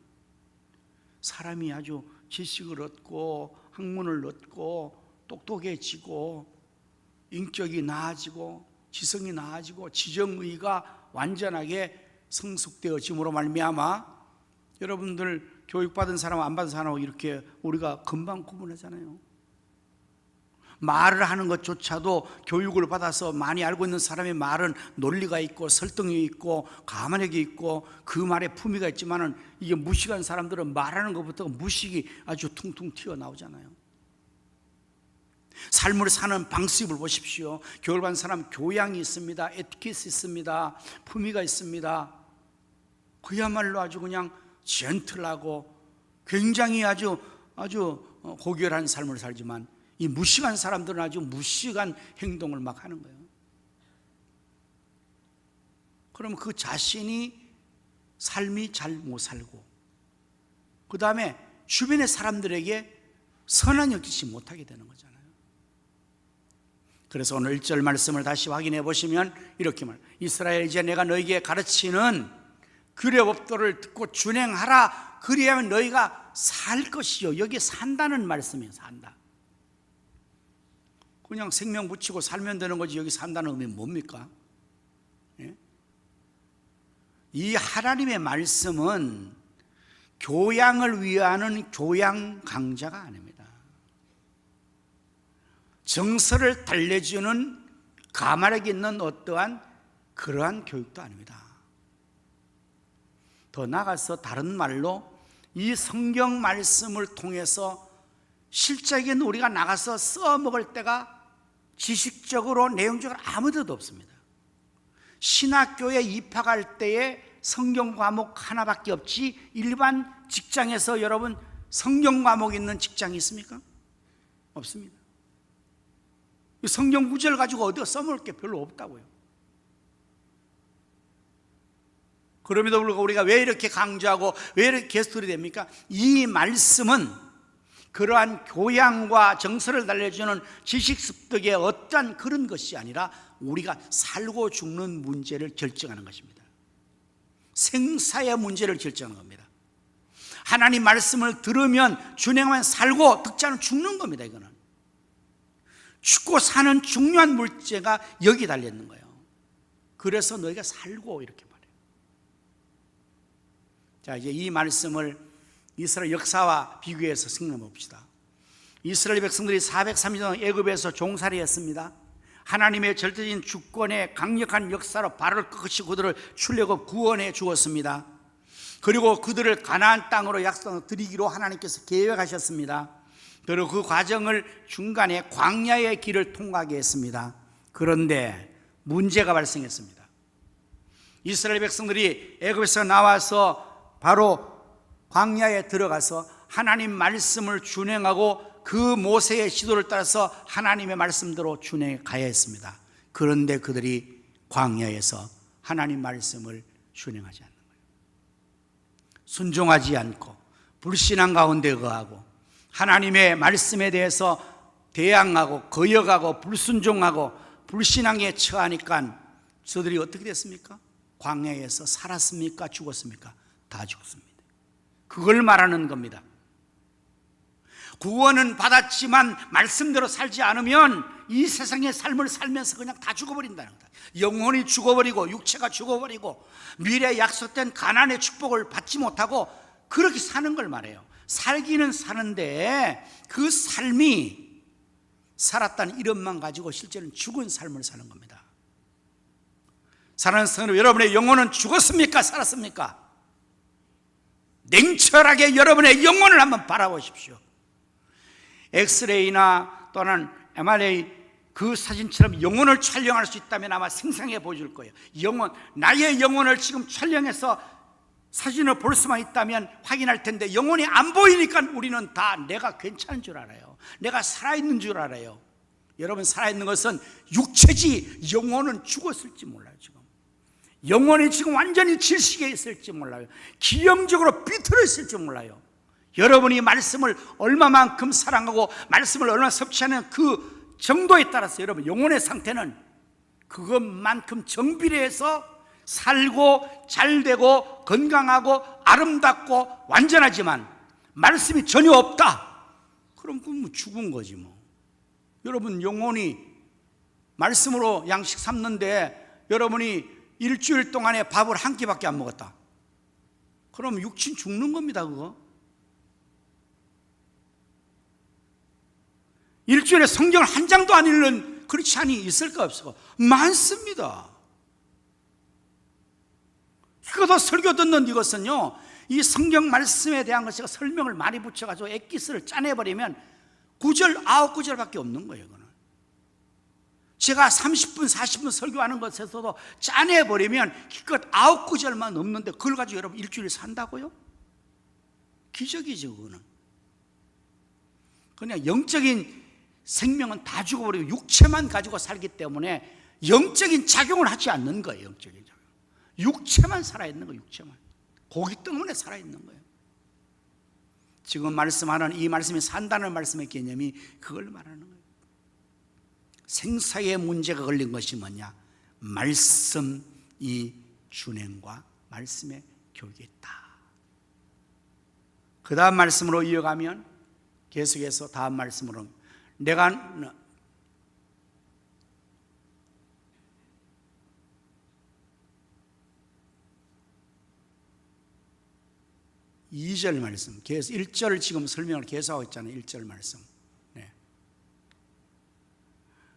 사람이 아주 지식을 얻고 학문을 얻고 똑똑해지고 인격이 나아지고 지성이 나아지고 지정의가 완전하게 성숙되어짐으로 말미암아 여러분들 교육받은 사람 안 받은 사람하고 이렇게 우리가 금방 구분하잖아요. 말을 하는 것조차도 교육을 받아서 많이 알고 있는 사람의 말은 논리가 있고 설득력이 있고 감화력이 있고 그 말에 품위가 있지만은 이게 무식한 사람들은 말하는 것부터 무식이 아주 퉁퉁 튀어나오잖아요. 삶을 사는 방식을 보십시오. 교육받은 사람 교양이 있습니다. 에티켓이 있습니다. 품위가 있습니다. 그야말로 아주 그냥 젠틀하고 굉장히 아주 고결한 삶을 살지만 이 무식한 사람들은 아주 무식한 행동을 막 하는 거예요. 그러면 그 자신이 삶이 잘 못 살고 그 다음에 주변의 사람들에게 선한 여기지 못하게 되는 거잖아요. 그래서 오늘 1절 말씀을 다시 확인해 보시면 이렇게 이스라엘, 이제 내가 너에게 가르치는 규례법도를 듣고 준행하라. 그리하면 너희가 살 것이요. 여기 산다는 말씀이에요. 산다. 그냥 생명 붙이고 살면 되는 거지 여기 산다는 의미는 뭡니까? 예? 이 하나님의 말씀은 교양을 위하는 교양 강좌가 아닙니다. 정서를 달래주는 가마력 있는 어떠한 그러한 교육도 아닙니다. 더 나아가서 다른 말로 이 성경 말씀을 통해서 실적인 우리가 나가서 써먹을 때가 지식적으로 내용적으로 아무 데도 없습니다. 신학교에 입학할 때에 성경 과목 하나밖에 없지 일반 직장에서 여러분 성경 과목 있는 직장이 있습니까? 없습니다. 성경 구절 가지고 어디가 써먹을 게 별로 없다고요. 그럼에도 불구하고 우리가 왜 이렇게 강조하고 왜 이렇게 게스트들이 됩니까? 이 말씀은 그러한 교양과 정서를 달래주는 지식 습득의 어떠한 그런 것이 아니라 우리가 살고 죽는 문제를 결정하는 것입니다. 생사의 문제를 결정하는 겁니다. 하나님 말씀을 들으면 준행하면 살고 듣지 않으면 죽는 겁니다. 이거는 죽고 사는 중요한 문제가 여기 달려있는 거예요. 그래서 너희가 살고 이렇게 말해요. 자, 이제 이 말씀을 이스라엘 역사와 비교해서 생각해 봅시다. 이스라엘 백성들이 430년 애굽에서 종살이 했습니다. 하나님의 절대적인 주권의 강력한 역사로 발을 꺾으시고 그들을 출애굽 구원해 주었습니다. 그리고 그들을 가나안 땅으로 약속을 드리기로 하나님께서 계획하셨습니다. 그리고 그 과정을 중간에 광야의 길을 통과하게 했습니다. 그런데 문제가 발생했습니다. 이스라엘 백성들이 애굽에서 나와서 바로 광야에 들어가서 하나님 말씀을 준행하고 그 모세의 지도를 따라서 하나님의 말씀대로 준행해 가야 했습니다. 그런데 그들이 광야에서 하나님 말씀을 준행하지 않는 거예요. 순종하지 않고 불신앙 가운데 거하고 하나님의 말씀에 대해서 대항하고 거역하고 불순종하고 불신앙에 처하니까 저들이 어떻게 됐습니까? 광야에서 살았습니까? 죽었습니까? 다 죽었습니다. 그걸 말하는 겁니다. 구원은 받았지만 말씀대로 살지 않으면 이 세상의 삶을 살면서 그냥 다 죽어버린다는 거다. 영혼이 죽어버리고 육체가 죽어버리고 미래에 약속된 가나안의 축복을 받지 못하고 그렇게 사는 걸 말해요. 살기는 사는데 그 삶이 살았다는 이름만 가지고 실제는 죽은 삶을 사는 겁니다. 사랑하는 성도 여러분의 영혼은 죽었습니까? 살았습니까? 냉철하게 여러분의 영혼을 한번 바라보십시오. 엑스레이나 또는 MRI 그 사진처럼 영혼을 촬영할 수 있다면 아마 생생해 보여줄 거예요. 나의 영혼을 지금 촬영해서 사진을 볼 수만 있다면 확인할 텐데 영혼이 안 보이니까 우리는 다 내가 괜찮은 줄 알아요. 내가 살아있는 줄 알아요. 여러분, 살아있는 것은 육체지 영혼은 죽었을지 몰라요. 지금 영혼이 지금 완전히 질식해 있을지 몰라요. 기형적으로 비틀어 있을지 몰라요. 여러분이 말씀을 얼마만큼 사랑하고 말씀을 얼마나 섭취하는 그 정도에 따라서 여러분 영혼의 상태는 그것만큼 정비례해서 살고 잘되고 건강하고 아름답고 완전하지만 말씀이 전혀 없다, 그럼 그건 죽은 거지 뭐. 여러분 영혼이 말씀으로 양식 삼는데 여러분이 일주일 동안에 밥을 한 끼밖에 안 먹었다, 그럼 육신 죽는 겁니다. 그거 일주일에 성경을 한 장도 안 읽는 크리스찬이 있을까 없을까? 많습니다. 그것도 설교 듣는 이것은요, 이 성경 말씀에 대한 것을 설명을 많이 붙여가지고 엑기스를 짜내버리면 9절, 9구절밖에 없는 거예요. 이거는 제가 30분, 40분 설교하는 것에서도 짜내버리면 기껏 9구절만 없는데 그걸 가지고 여러분 일주일 산다고요? 기적이죠. 그거는 그냥 영적인 생명은 다 죽어버리고 육체만 가지고 살기 때문에 영적인 작용을 하지 않는 거예요. 영적인 작용. 육체만 살아있는 거예요. 육체만. 고기 때문에 살아있는 거예요. 지금 말씀하는 이 말씀이 산다는 말씀의 개념이 그걸 말하는 거예요. 생사의 문제가 걸린 것이 뭐냐? 말씀 이 준행과 말씀의 교육이 있다. 그 다음 말씀으로 이어가면 계속해서 다음 말씀으로 내가 2절 말씀, 계속 1절을 지금 설명을 계속하고 있잖아요. 1절 말씀. 네.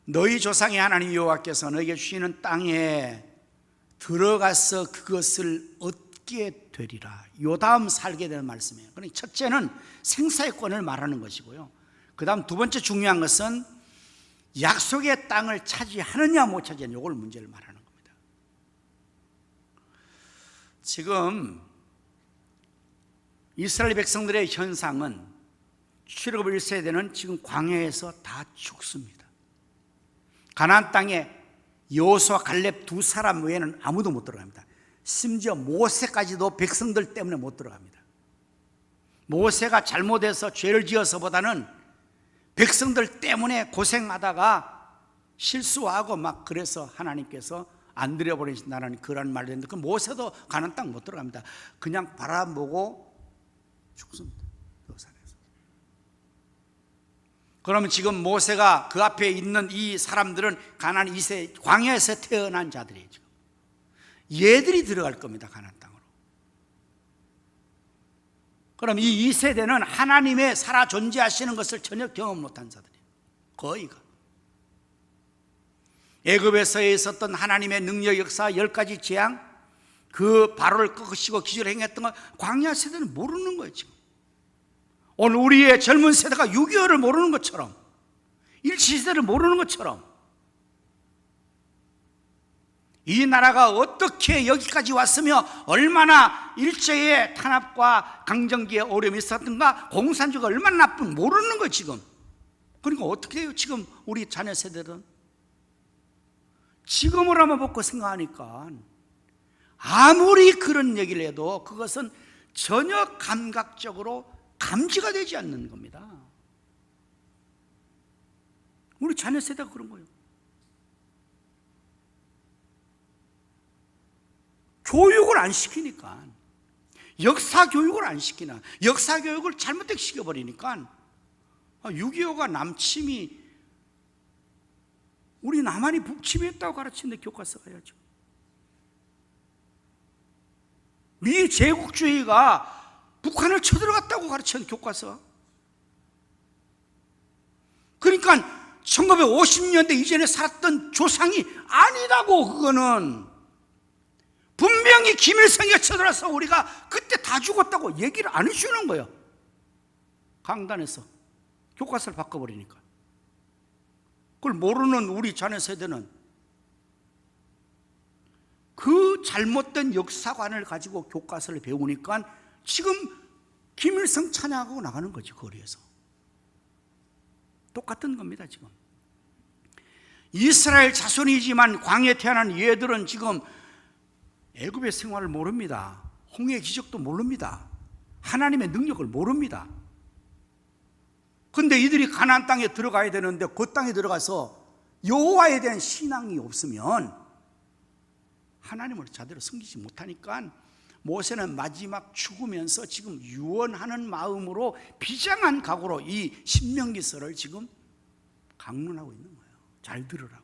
너희 조상의 하나님 여호와께서 너에게 주시는 땅에 들어가서 그것을 얻게 되리라. 요 다음 살게 되는 말씀이에요. 그러니까 첫째는 생사의권을 말하는 것이고요, 그 다음 두 번째 중요한 것은 약속의 땅을 차지하느냐 못 차지하느냐, 이걸 문제를 말하는 겁니다. 지금 이스라엘 백성들의 현상은 출애굽 1세대는 지금 광야에서 다 죽습니다. 가나안 땅에 여호수아 갈렙 두 사람 외에는 아무도 못 들어갑니다. 심지어 모세까지도 백성들 때문에 못 들어갑니다. 모세가 잘못해서 죄를 지어서보다는 백성들 때문에 고생하다가 실수하고 막 그래서 하나님께서 안 들여버리신다는 그런 말을 했는데, 그 모세도 가나안 땅 못 들어갑니다. 그냥 바라보고 죽습니다. 그 산에서. 그러면 지금 모세가 그 앞에 있는 이 사람들은 가나안 2세 광야에서 태어난 자들이에요. 지금 얘들이 들어갈 겁니다, 가나안 땅으로. 그럼 이 2세대는 하나님의 살아 존재하시는 것을 전혀 경험 못한 자들이에요. 거의가. 애굽에서 있었던 하나님의 능력 역사 10가지 재앙, 그 바로를 꺾으시고 기적을 행했던 거 광야 세대는 모르는 거예요. 지금 오늘 우리의 젊은 세대가 6.25를 모르는 것처럼, 일시시대를 모르는 것처럼, 이 나라가 어떻게 여기까지 왔으며 얼마나 일제의 탄압과 강점기에 어려움이 있었던가, 공산주의가 얼마나 나쁜 모르는 거예요 지금. 그러니까 어떻게 해요 지금 우리 자녀 세대들은? 지금을 한번 보고 생각하니까 아무리 그런 얘기를 해도 그것은 전혀 감각적으로 감지가 되지 않는 겁니다. 우리 자녀 세대가 그런 거예요. 교육을 안 시키니까, 역사 교육을 안 시키나, 역사 교육을 잘못되게 시켜버리니까 6.25가 남침이, 우리 남한이 북침했다고 가르치는데 교과서가 해야죠. 미 제국주의가 북한을 쳐들어갔다고 가르치는 교과서. 그러니까 1950년대 이전에 살았던 조상이 아니다고. 그거는 분명히 김일성이 쳐들어서 우리가 그때 다 죽었다고 얘기를 안 해주는 거예요. 강단에서 교과서를 바꿔버리니까. 그걸 모르는 우리 자녀 세대는 그 잘못된 역사관을 가지고 교과서를 배우니까 지금 김일성 찬양하고 나가는 거지, 거리에서. 똑같은 겁니다. 지금 이스라엘 자손이지만 광야에 태어난 얘들은 지금 애굽의 생활을 모릅니다. 홍해 기적도 모릅니다. 하나님의 능력을 모릅니다. 근데 이들이 가나안 땅에 들어가야 되는데 그 땅에 들어가서 여호와에 대한 신앙이 없으면 하나님을 제대로 섬기지 못하니까 모세는 마지막 죽으면서 지금 유언하는 마음으로 비장한 각오로 이 신명기서를 지금 강론하고 있는 거예요. 잘 들으라고.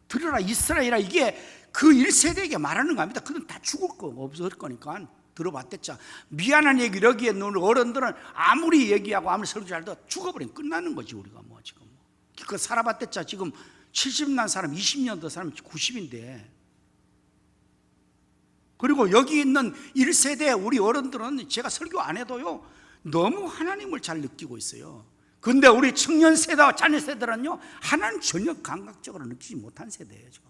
들으라 이스라엘아, 이게 그 1세대에게 말하는 겁니다. 그건 다 죽을 거 없을 거니까 들어봤댔자. 미안한 얘기 여기에 있는 어른들은 아무리 얘기하고 아무리 설교 잘도 죽어버리면 끝나는 거지. 우리가 뭐 지금 그 살아봤댔자 지금 70난 사람 20년 더 사람 90인데. 그리고 여기 있는 1세대 우리 어른들은 제가 설교 안 해도요 너무 하나님을 잘 느끼고 있어요. 근데 우리 청년 세대와 자녀 세대는요 하나님 전혀 감각적으로 느끼지 못한 세대예요 지금.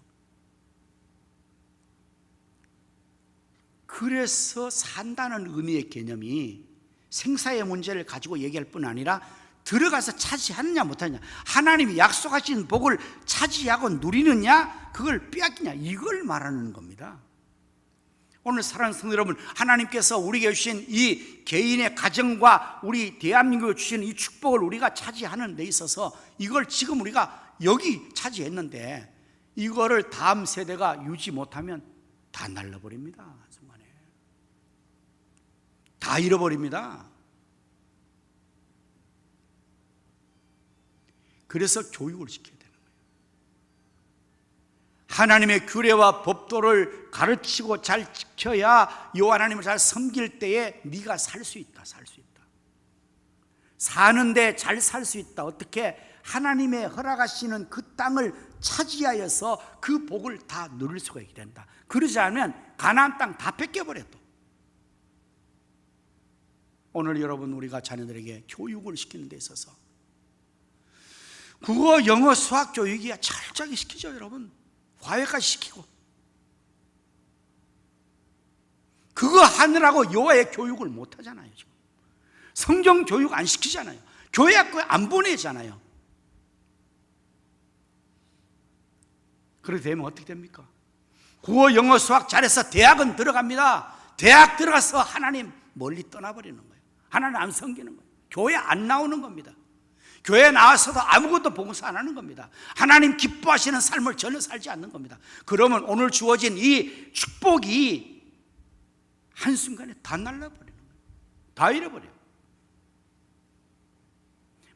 그래서 산다는 의미의 개념이 생사의 문제를 가지고 얘기할 뿐 아니라 들어가서 차지하느냐 못하느냐, 하나님이 약속하신 복을 차지하고 누리느냐 그걸 빼앗기냐, 이걸 말하는 겁니다. 오늘 사랑하는 성도 여러분, 하나님께서 우리에게 주신 이 개인의 가정과 우리 대한민국에 주신 이 축복을 우리가 차지하는 데 있어서 이걸 지금 우리가 여기 차지했는데 이거를 다음 세대가 유지 못하면 다 날려버립니다. 한순간에 다 잃어버립니다. 그래서 교육을 시켜야 되는 거예요. 하나님의 규례와 법 법도를 가르치고 잘 지켜야 여호와 하나님을 잘 섬길 때에 네가 살 수 있다. 살 수 있다. 사는데 잘 살 수 있다. 어떻게? 하나님의 허락하시는 그 땅을 차지하여서 그 복을 다 누릴 수가 있게 된다. 그러지 않으면 가나안 땅 다 뺏겨버려. 또 오늘 여러분, 우리가 자녀들에게 교육을 시키는 데 있어서 국어, 영어, 수학 교육이 철저하게 시키죠. 여러분, 과외까지 시키고 그거 하느라고 여호와의 교육을 못 하잖아요. 지금 성경 교육 안 시키잖아요. 교회 학교에 안 보내잖아요. 그렇게 되면 어떻게 됩니까? 국어, 영어, 수학 잘해서 대학은 들어갑니다. 대학 들어가서 하나님 멀리 떠나버리는 거예요. 하나님 안 섬기는 거예요. 교회 안 나오는 겁니다. 교회 나와서도 아무것도 봉사 안 하는 겁니다. 하나님 기뻐하시는 삶을 전혀 살지 않는 겁니다. 그러면 오늘 주어진 이 축복이 한순간에 다 날라버리는 거예요. 다 잃어버려요.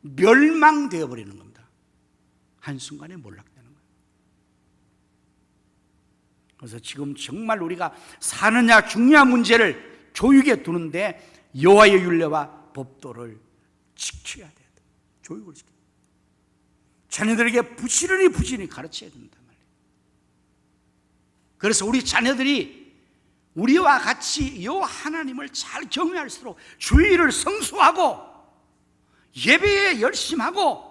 멸망되어 버리는 겁니다. 한순간에 몰락되는 거예요. 그래서 지금 정말 우리가 사느냐 죽느냐 문제를 교육에 두는데 여호와의 율례와 법도를 지켜야 돼요. 교육을 시켜요. 자녀들에게 부지런히 가르쳐야 된단 말이에요. 그래서 우리 자녀들이 우리와 같이 여호와 하나님을 잘 경외할수록 주의를 성수하고 예배에 열심하고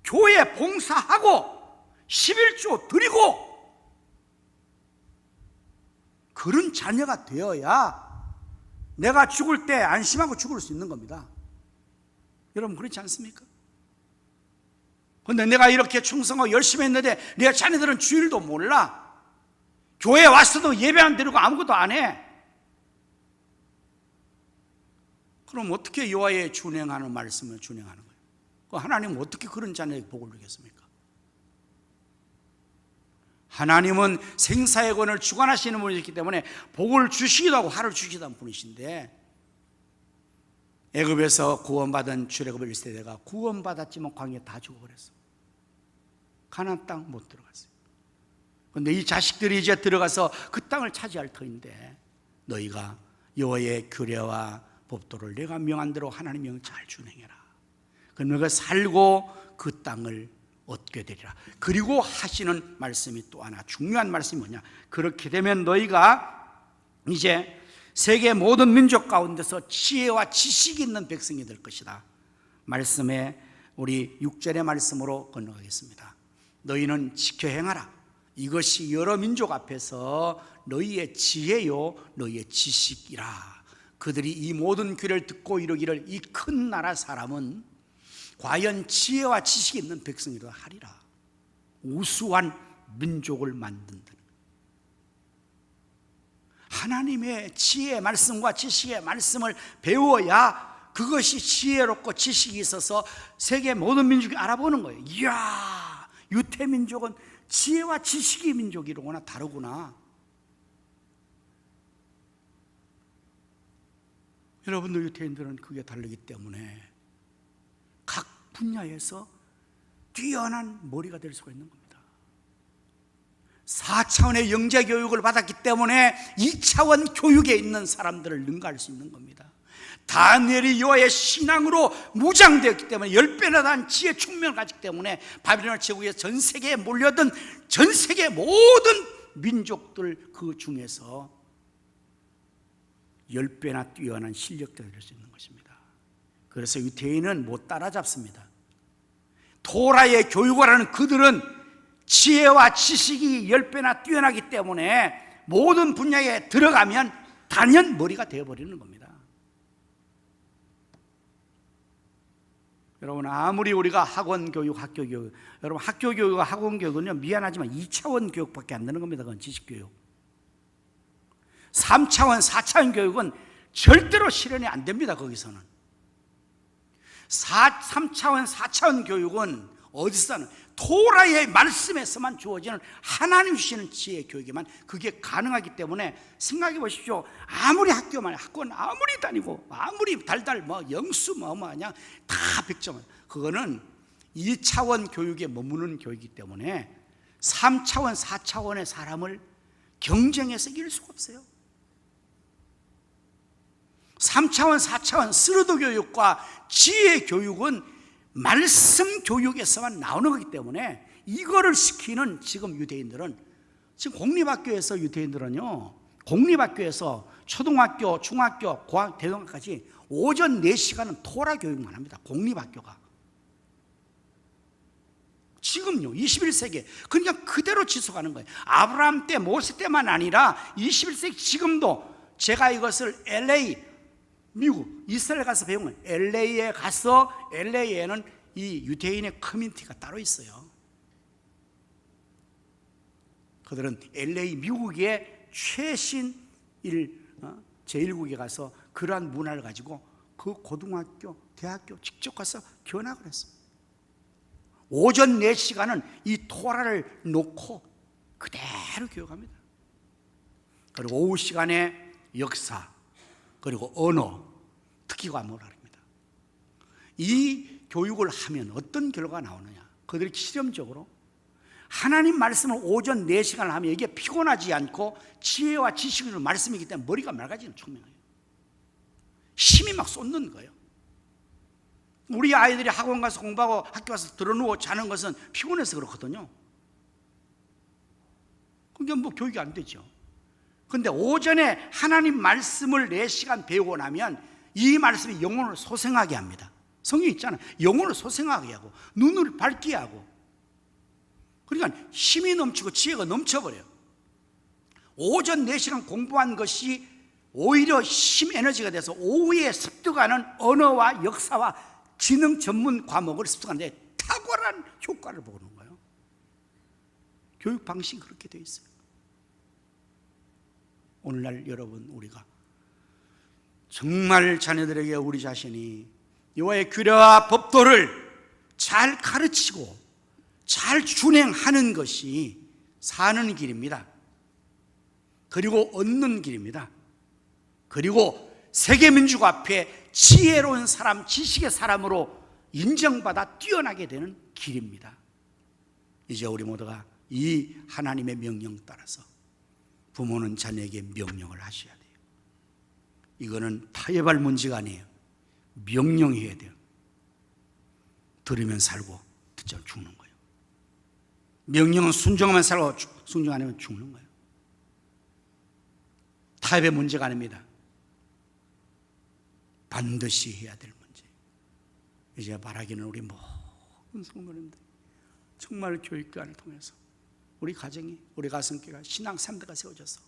교회에 봉사하고 11조 드리고 그런 자녀가 되어야 내가 죽을 때 안심하고 죽을 수 있는 겁니다. 여러분, 그렇지 않습니까? 그런데 내가 이렇게 충성하고 열심히 했는데 내 자녀들은 주일도 몰라. 교회에 왔어도 예배 안 드리고 아무것도 안 해. 그럼 어떻게 여호와의 준행하는 말씀을 준행하는 거예요? 하나님은 어떻게 그런 자녀에게 복을 주겠습니까? 하나님은 생사의 권을 주관하시는 분이기 때문에 복을 주시기도 하고 화를 주시기도 하는 분이신데, 애굽에서 구원받은 출애굽 1세대가 구원받았지만 광야에 다 죽어버렸어. 가나안 땅 못 들어갔어요. 그런데 이 자식들이 이제 들어가서 그 땅을 차지할 터인데, 너희가 여호와의 규례와 법도를 내가 명한 대로 하나님 명 잘 준행해라. 그럼 너희가 살고 그 땅을 얻게 되리라. 그리고 하시는 말씀이 또 하나 중요한 말씀이 뭐냐? 그렇게 되면 너희가 이제 세계 모든 민족 가운데서 지혜와 지식이 있는 백성이 될 것이다. 말씀에 우리 6절의 말씀으로 건너가겠습니다. 너희는 지켜 행하라. 이것이 여러 민족 앞에서 너희의 지혜요 너희의 지식이라. 그들이 이 모든 규례를 듣고 이르기를 이 큰 나라 사람은 과연 지혜와 지식이 있는 백성이라 하리라. 우수한 민족을 만든다. 하나님의 지혜의 말씀과 지식의 말씀을 배워야 그것이 지혜롭고 지식이 있어서 세계 모든 민족이 알아보는 거예요. 이야, 유태민족은 지혜와 지식의 민족이로구나, 다르구나. 여러분들 유태인들은 그게 다르기 때문에 각 분야에서 뛰어난 머리가 될 수가 있는 겁니다. 4차원의 영재 교육을 받았기 때문에 2차원 교육에 있는 사람들을 능가할 수 있는 겁니다. 다니엘이 여호와의 신앙으로 무장되었기 때문에 10배나 단 지혜 충명을 가졌기 때문에 바빌론 제국에 전 세계에 몰려든 전 세계 모든 민족들 그 중에서 10배나 뛰어난 실력자가 될 수 있는 것입니다. 그래서 유태인은 못 따라잡습니다. 토라의 교육을 하는 그들은 지혜와 지식이 10배나 뛰어나기 때문에 모든 분야에 들어가면 단연 머리가 되어버리는 겁니다. 여러분, 아무리 우리가 학원 교육, 학교 교육, 여러분 학교 교육과 학원 교육은요, 미안하지만 2차원 교육밖에 안 되는 겁니다. 그건 지식 교육. 3차원, 4차원 교육은 절대로 실현이 안 됩니다. 거기서는 3차원, 4차원 교육은 어디서 하는? 토라의 말씀에서만 주어지는 하나님 주시는 지혜 교육에만 그게 가능하기 때문에 생각해 보십시오. 아무리 학교만 학원 아무리 다니고 아무리 달달 영수 뭐하냐 다 100점, 그거는 2차원 교육에 머무는 교육이기 때문에 3차원, 4차원의 사람을 경쟁해서 이길 수가 없어요. 3차원, 4차원 스르드 교육과 지혜 교육은 말씀 교육에서만 나오는 거기 때문에 이거를 시키는 지금 유대인들은, 지금 공립학교에서 유대인들은요, 공립학교에서 초등학교, 중학교, 고학, 대학까지 오전 4시간은 토라 교육만 합니다. 공립학교가. 지금요, 21세기에 그냥 그대로 지속하는 거예요. 아브라함 때, 모세 때만 아니라 21세기 지금도 제가 이것을 LA, 미국, 이스라엘 가서 배운 거예요. LA에 가서, LA에는 이 유대인의 커뮤니티가 따로 있어요. 그들은 LA, 미국의 최신 제1국에 가서 그러한 문화를 가지고 그 고등학교, 대학교 직접 가서 견학을 했어요. 오전 4시간은 이 토라를 놓고 그대로 교육합니다. 그리고 오후 시간에 역사, 그리고 언어, 특기 과목을 합니다. 이 교육을 하면 어떤 결과가 나오느냐? 그들이 실험적으로 하나님 말씀을 오전 4시간을 하면 이게 피곤하지 않고 지혜와 지식으로 말씀이기 때문에 머리가 맑아지는, 총명해요. 힘이 막 쏟는 거예요. 우리 아이들이 학원 가서 공부하고 학교 가서 들어누워 자는 것은 피곤해서 그렇거든요. 그게 뭐 교육이 안 되죠. 근데 오전에 하나님 말씀을 4시간 배우고 나면 이 말씀이 영혼을 소생하게 합니다. 성경에 있잖아요. 영혼을 소생하게 하고 눈을 밝게 하고, 그러니까 힘이 넘치고 지혜가 넘쳐버려요. 오전 4시간 공부한 것이 오히려 힘 에너지가 돼서 오후에 습득하는 언어와 역사와 지능 전문 과목을 습득하는데 탁월한 효과를 보는 거예요. 교육 방식이 그렇게 되어 있어요. 오늘날 여러분, 우리가 정말 자녀들에게 우리 자신이 여호와의 규례와 법도를 잘 가르치고 잘 준행하는 것이 사는 길입니다. 그리고 얻는 길입니다. 그리고 세계민족 앞에 지혜로운 사람, 지식의 사람으로 인정받아 뛰어나게 되는 길입니다. 이제 우리 모두가 이 하나님의 명령 따라서 부모는 자녀에게 명령을 하셔야 돼요. 이거는 타협할 문제가 아니에요. 명령해야 돼요. 들으면 살고 듣지 않으면 죽는 거예요. 명령은 순종하면 살고 순종 안 하면 죽는 거예요. 타협의 문제가 아닙니다. 반드시 해야 될 문제. 이제 바라기는 우리 모든 성도님들 정말 교육관을 통해서 우리 가정이, 우리 가정교회가 신앙 3대가 세워져서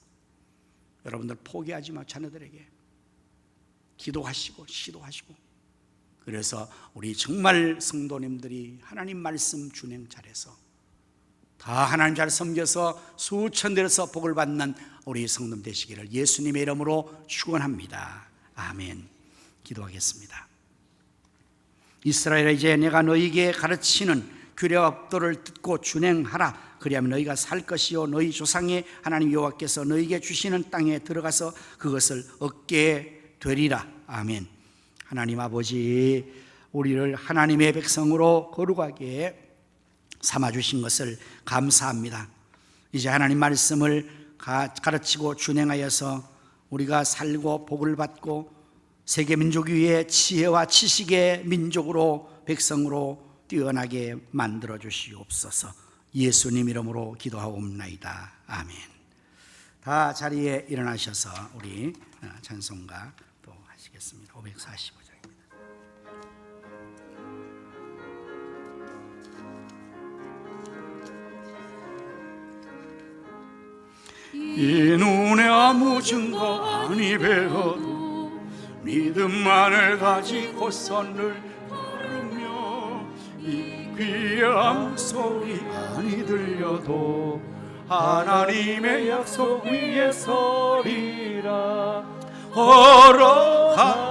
여러분들 포기하지 마. 자녀들에게 기도하시고 시도하시고, 그래서 우리 정말 성도님들이 하나님 말씀 준행 잘해서 다 하나님 잘 섬겨서 수천대에서 복을 받는 우리 성도님 되시기를 예수님의 이름으로 축원합니다. 아멘. 기도하겠습니다. 이스라엘아, 이제 내가 너희에게 가르치는 규례와 법도를 듣고 준행하라. 그리하면 너희가 살 것이요 너희 조상의 하나님 여호와께서 너희에게 주시는 땅에 들어가서 그것을 얻게 되리라. 아멘. 하나님 아버지, 우리를 하나님의 백성으로 거룩하게 삼아주신 것을 감사합니다. 이제 하나님 말씀을 가르치고 준행하여서 우리가 살고 복을 받고 세계민족 위에 지혜와 지식의 민족으로, 백성으로 뛰어나게 만들어 주시옵소서. 예수님 이름으로 기도하옵나이다. 아멘. 다 자리에 일어나셔서 우리 찬송가 또 하시겠습니다. 545장입니다. 이 눈에 아무 증거 아니 배어도 믿음만을 가지고서 늘 바르며, 이 귀에 아무 소리 아니 들려도 하나님의 약속 위에 서리라. 걸어가세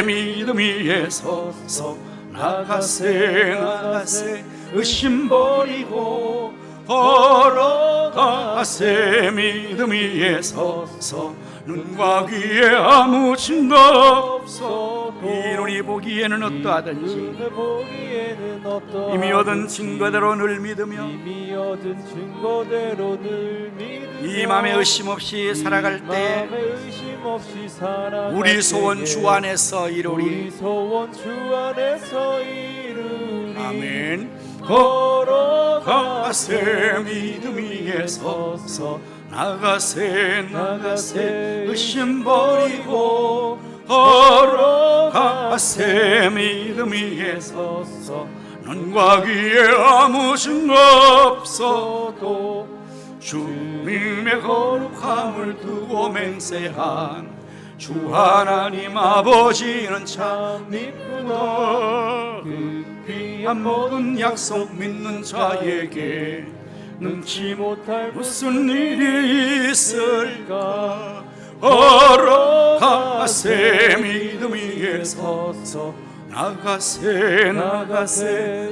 믿음 위에 서서, 나가세 나가세 의심 버리고, 걸어가세 믿음 위에 서서, 눈과 귀에 아무 증거 없어 이 눈이 보기에는 어떠하든지 눈을 보기에는 어떠하든지 이미 얻은 증거대로 늘 믿으며 이미 얻은 증거대로 늘 믿으며 이 맘에 의심 없이 살아갈 때 마음에 의심 없이 살아갈 우리 소원 때에 주 안에서 우리 이루리. 소원 주 안에서 이루리. 아멘. 걸어가세 믿음 위에 서서 나가세 나가세 의심 버리고 걸어가세 믿음 위에 서서 눈과 귀에 아무 증거 없어 서도 주님의 거룩함을 두고 맹세한 주 하나님 아버지는 참 이쁘다. 그 귀한 모든 약속 믿는 자에게 능치 못할 무슨 일이 있을까. 걸어가세 걸어가세 믿음 위에 서서 나가세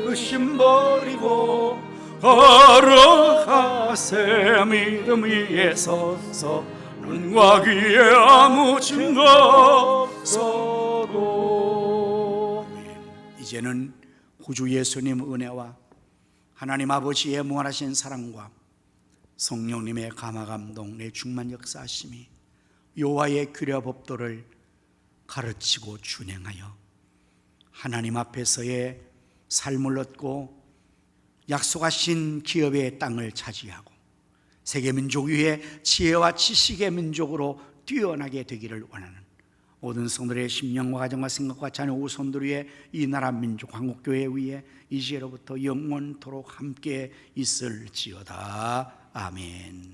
의심 버리고 걸어가세 믿음 위에 서서 눈과 귀에 아무 증거 없어도. 이제는 구주 예수님 은혜와 하나님 아버지의 무한하신 사랑과 성령님의 감화감동 내 충만 역사하심이 여호와의 규례 법도를 가르치고 준행하여 하나님 앞에서의 삶을 얻고 약속하신 기업의 땅을 차지하고 세계 민족 위에 지혜와 지식의 민족으로 뛰어나게 되기를 원하는 모든 성도들의 심령과 가정과 생각과 자녀 후손들 위해 이 나라 민족 한국교회 위에 이제로부터 영원토록 함께 있을지어다. 아멘.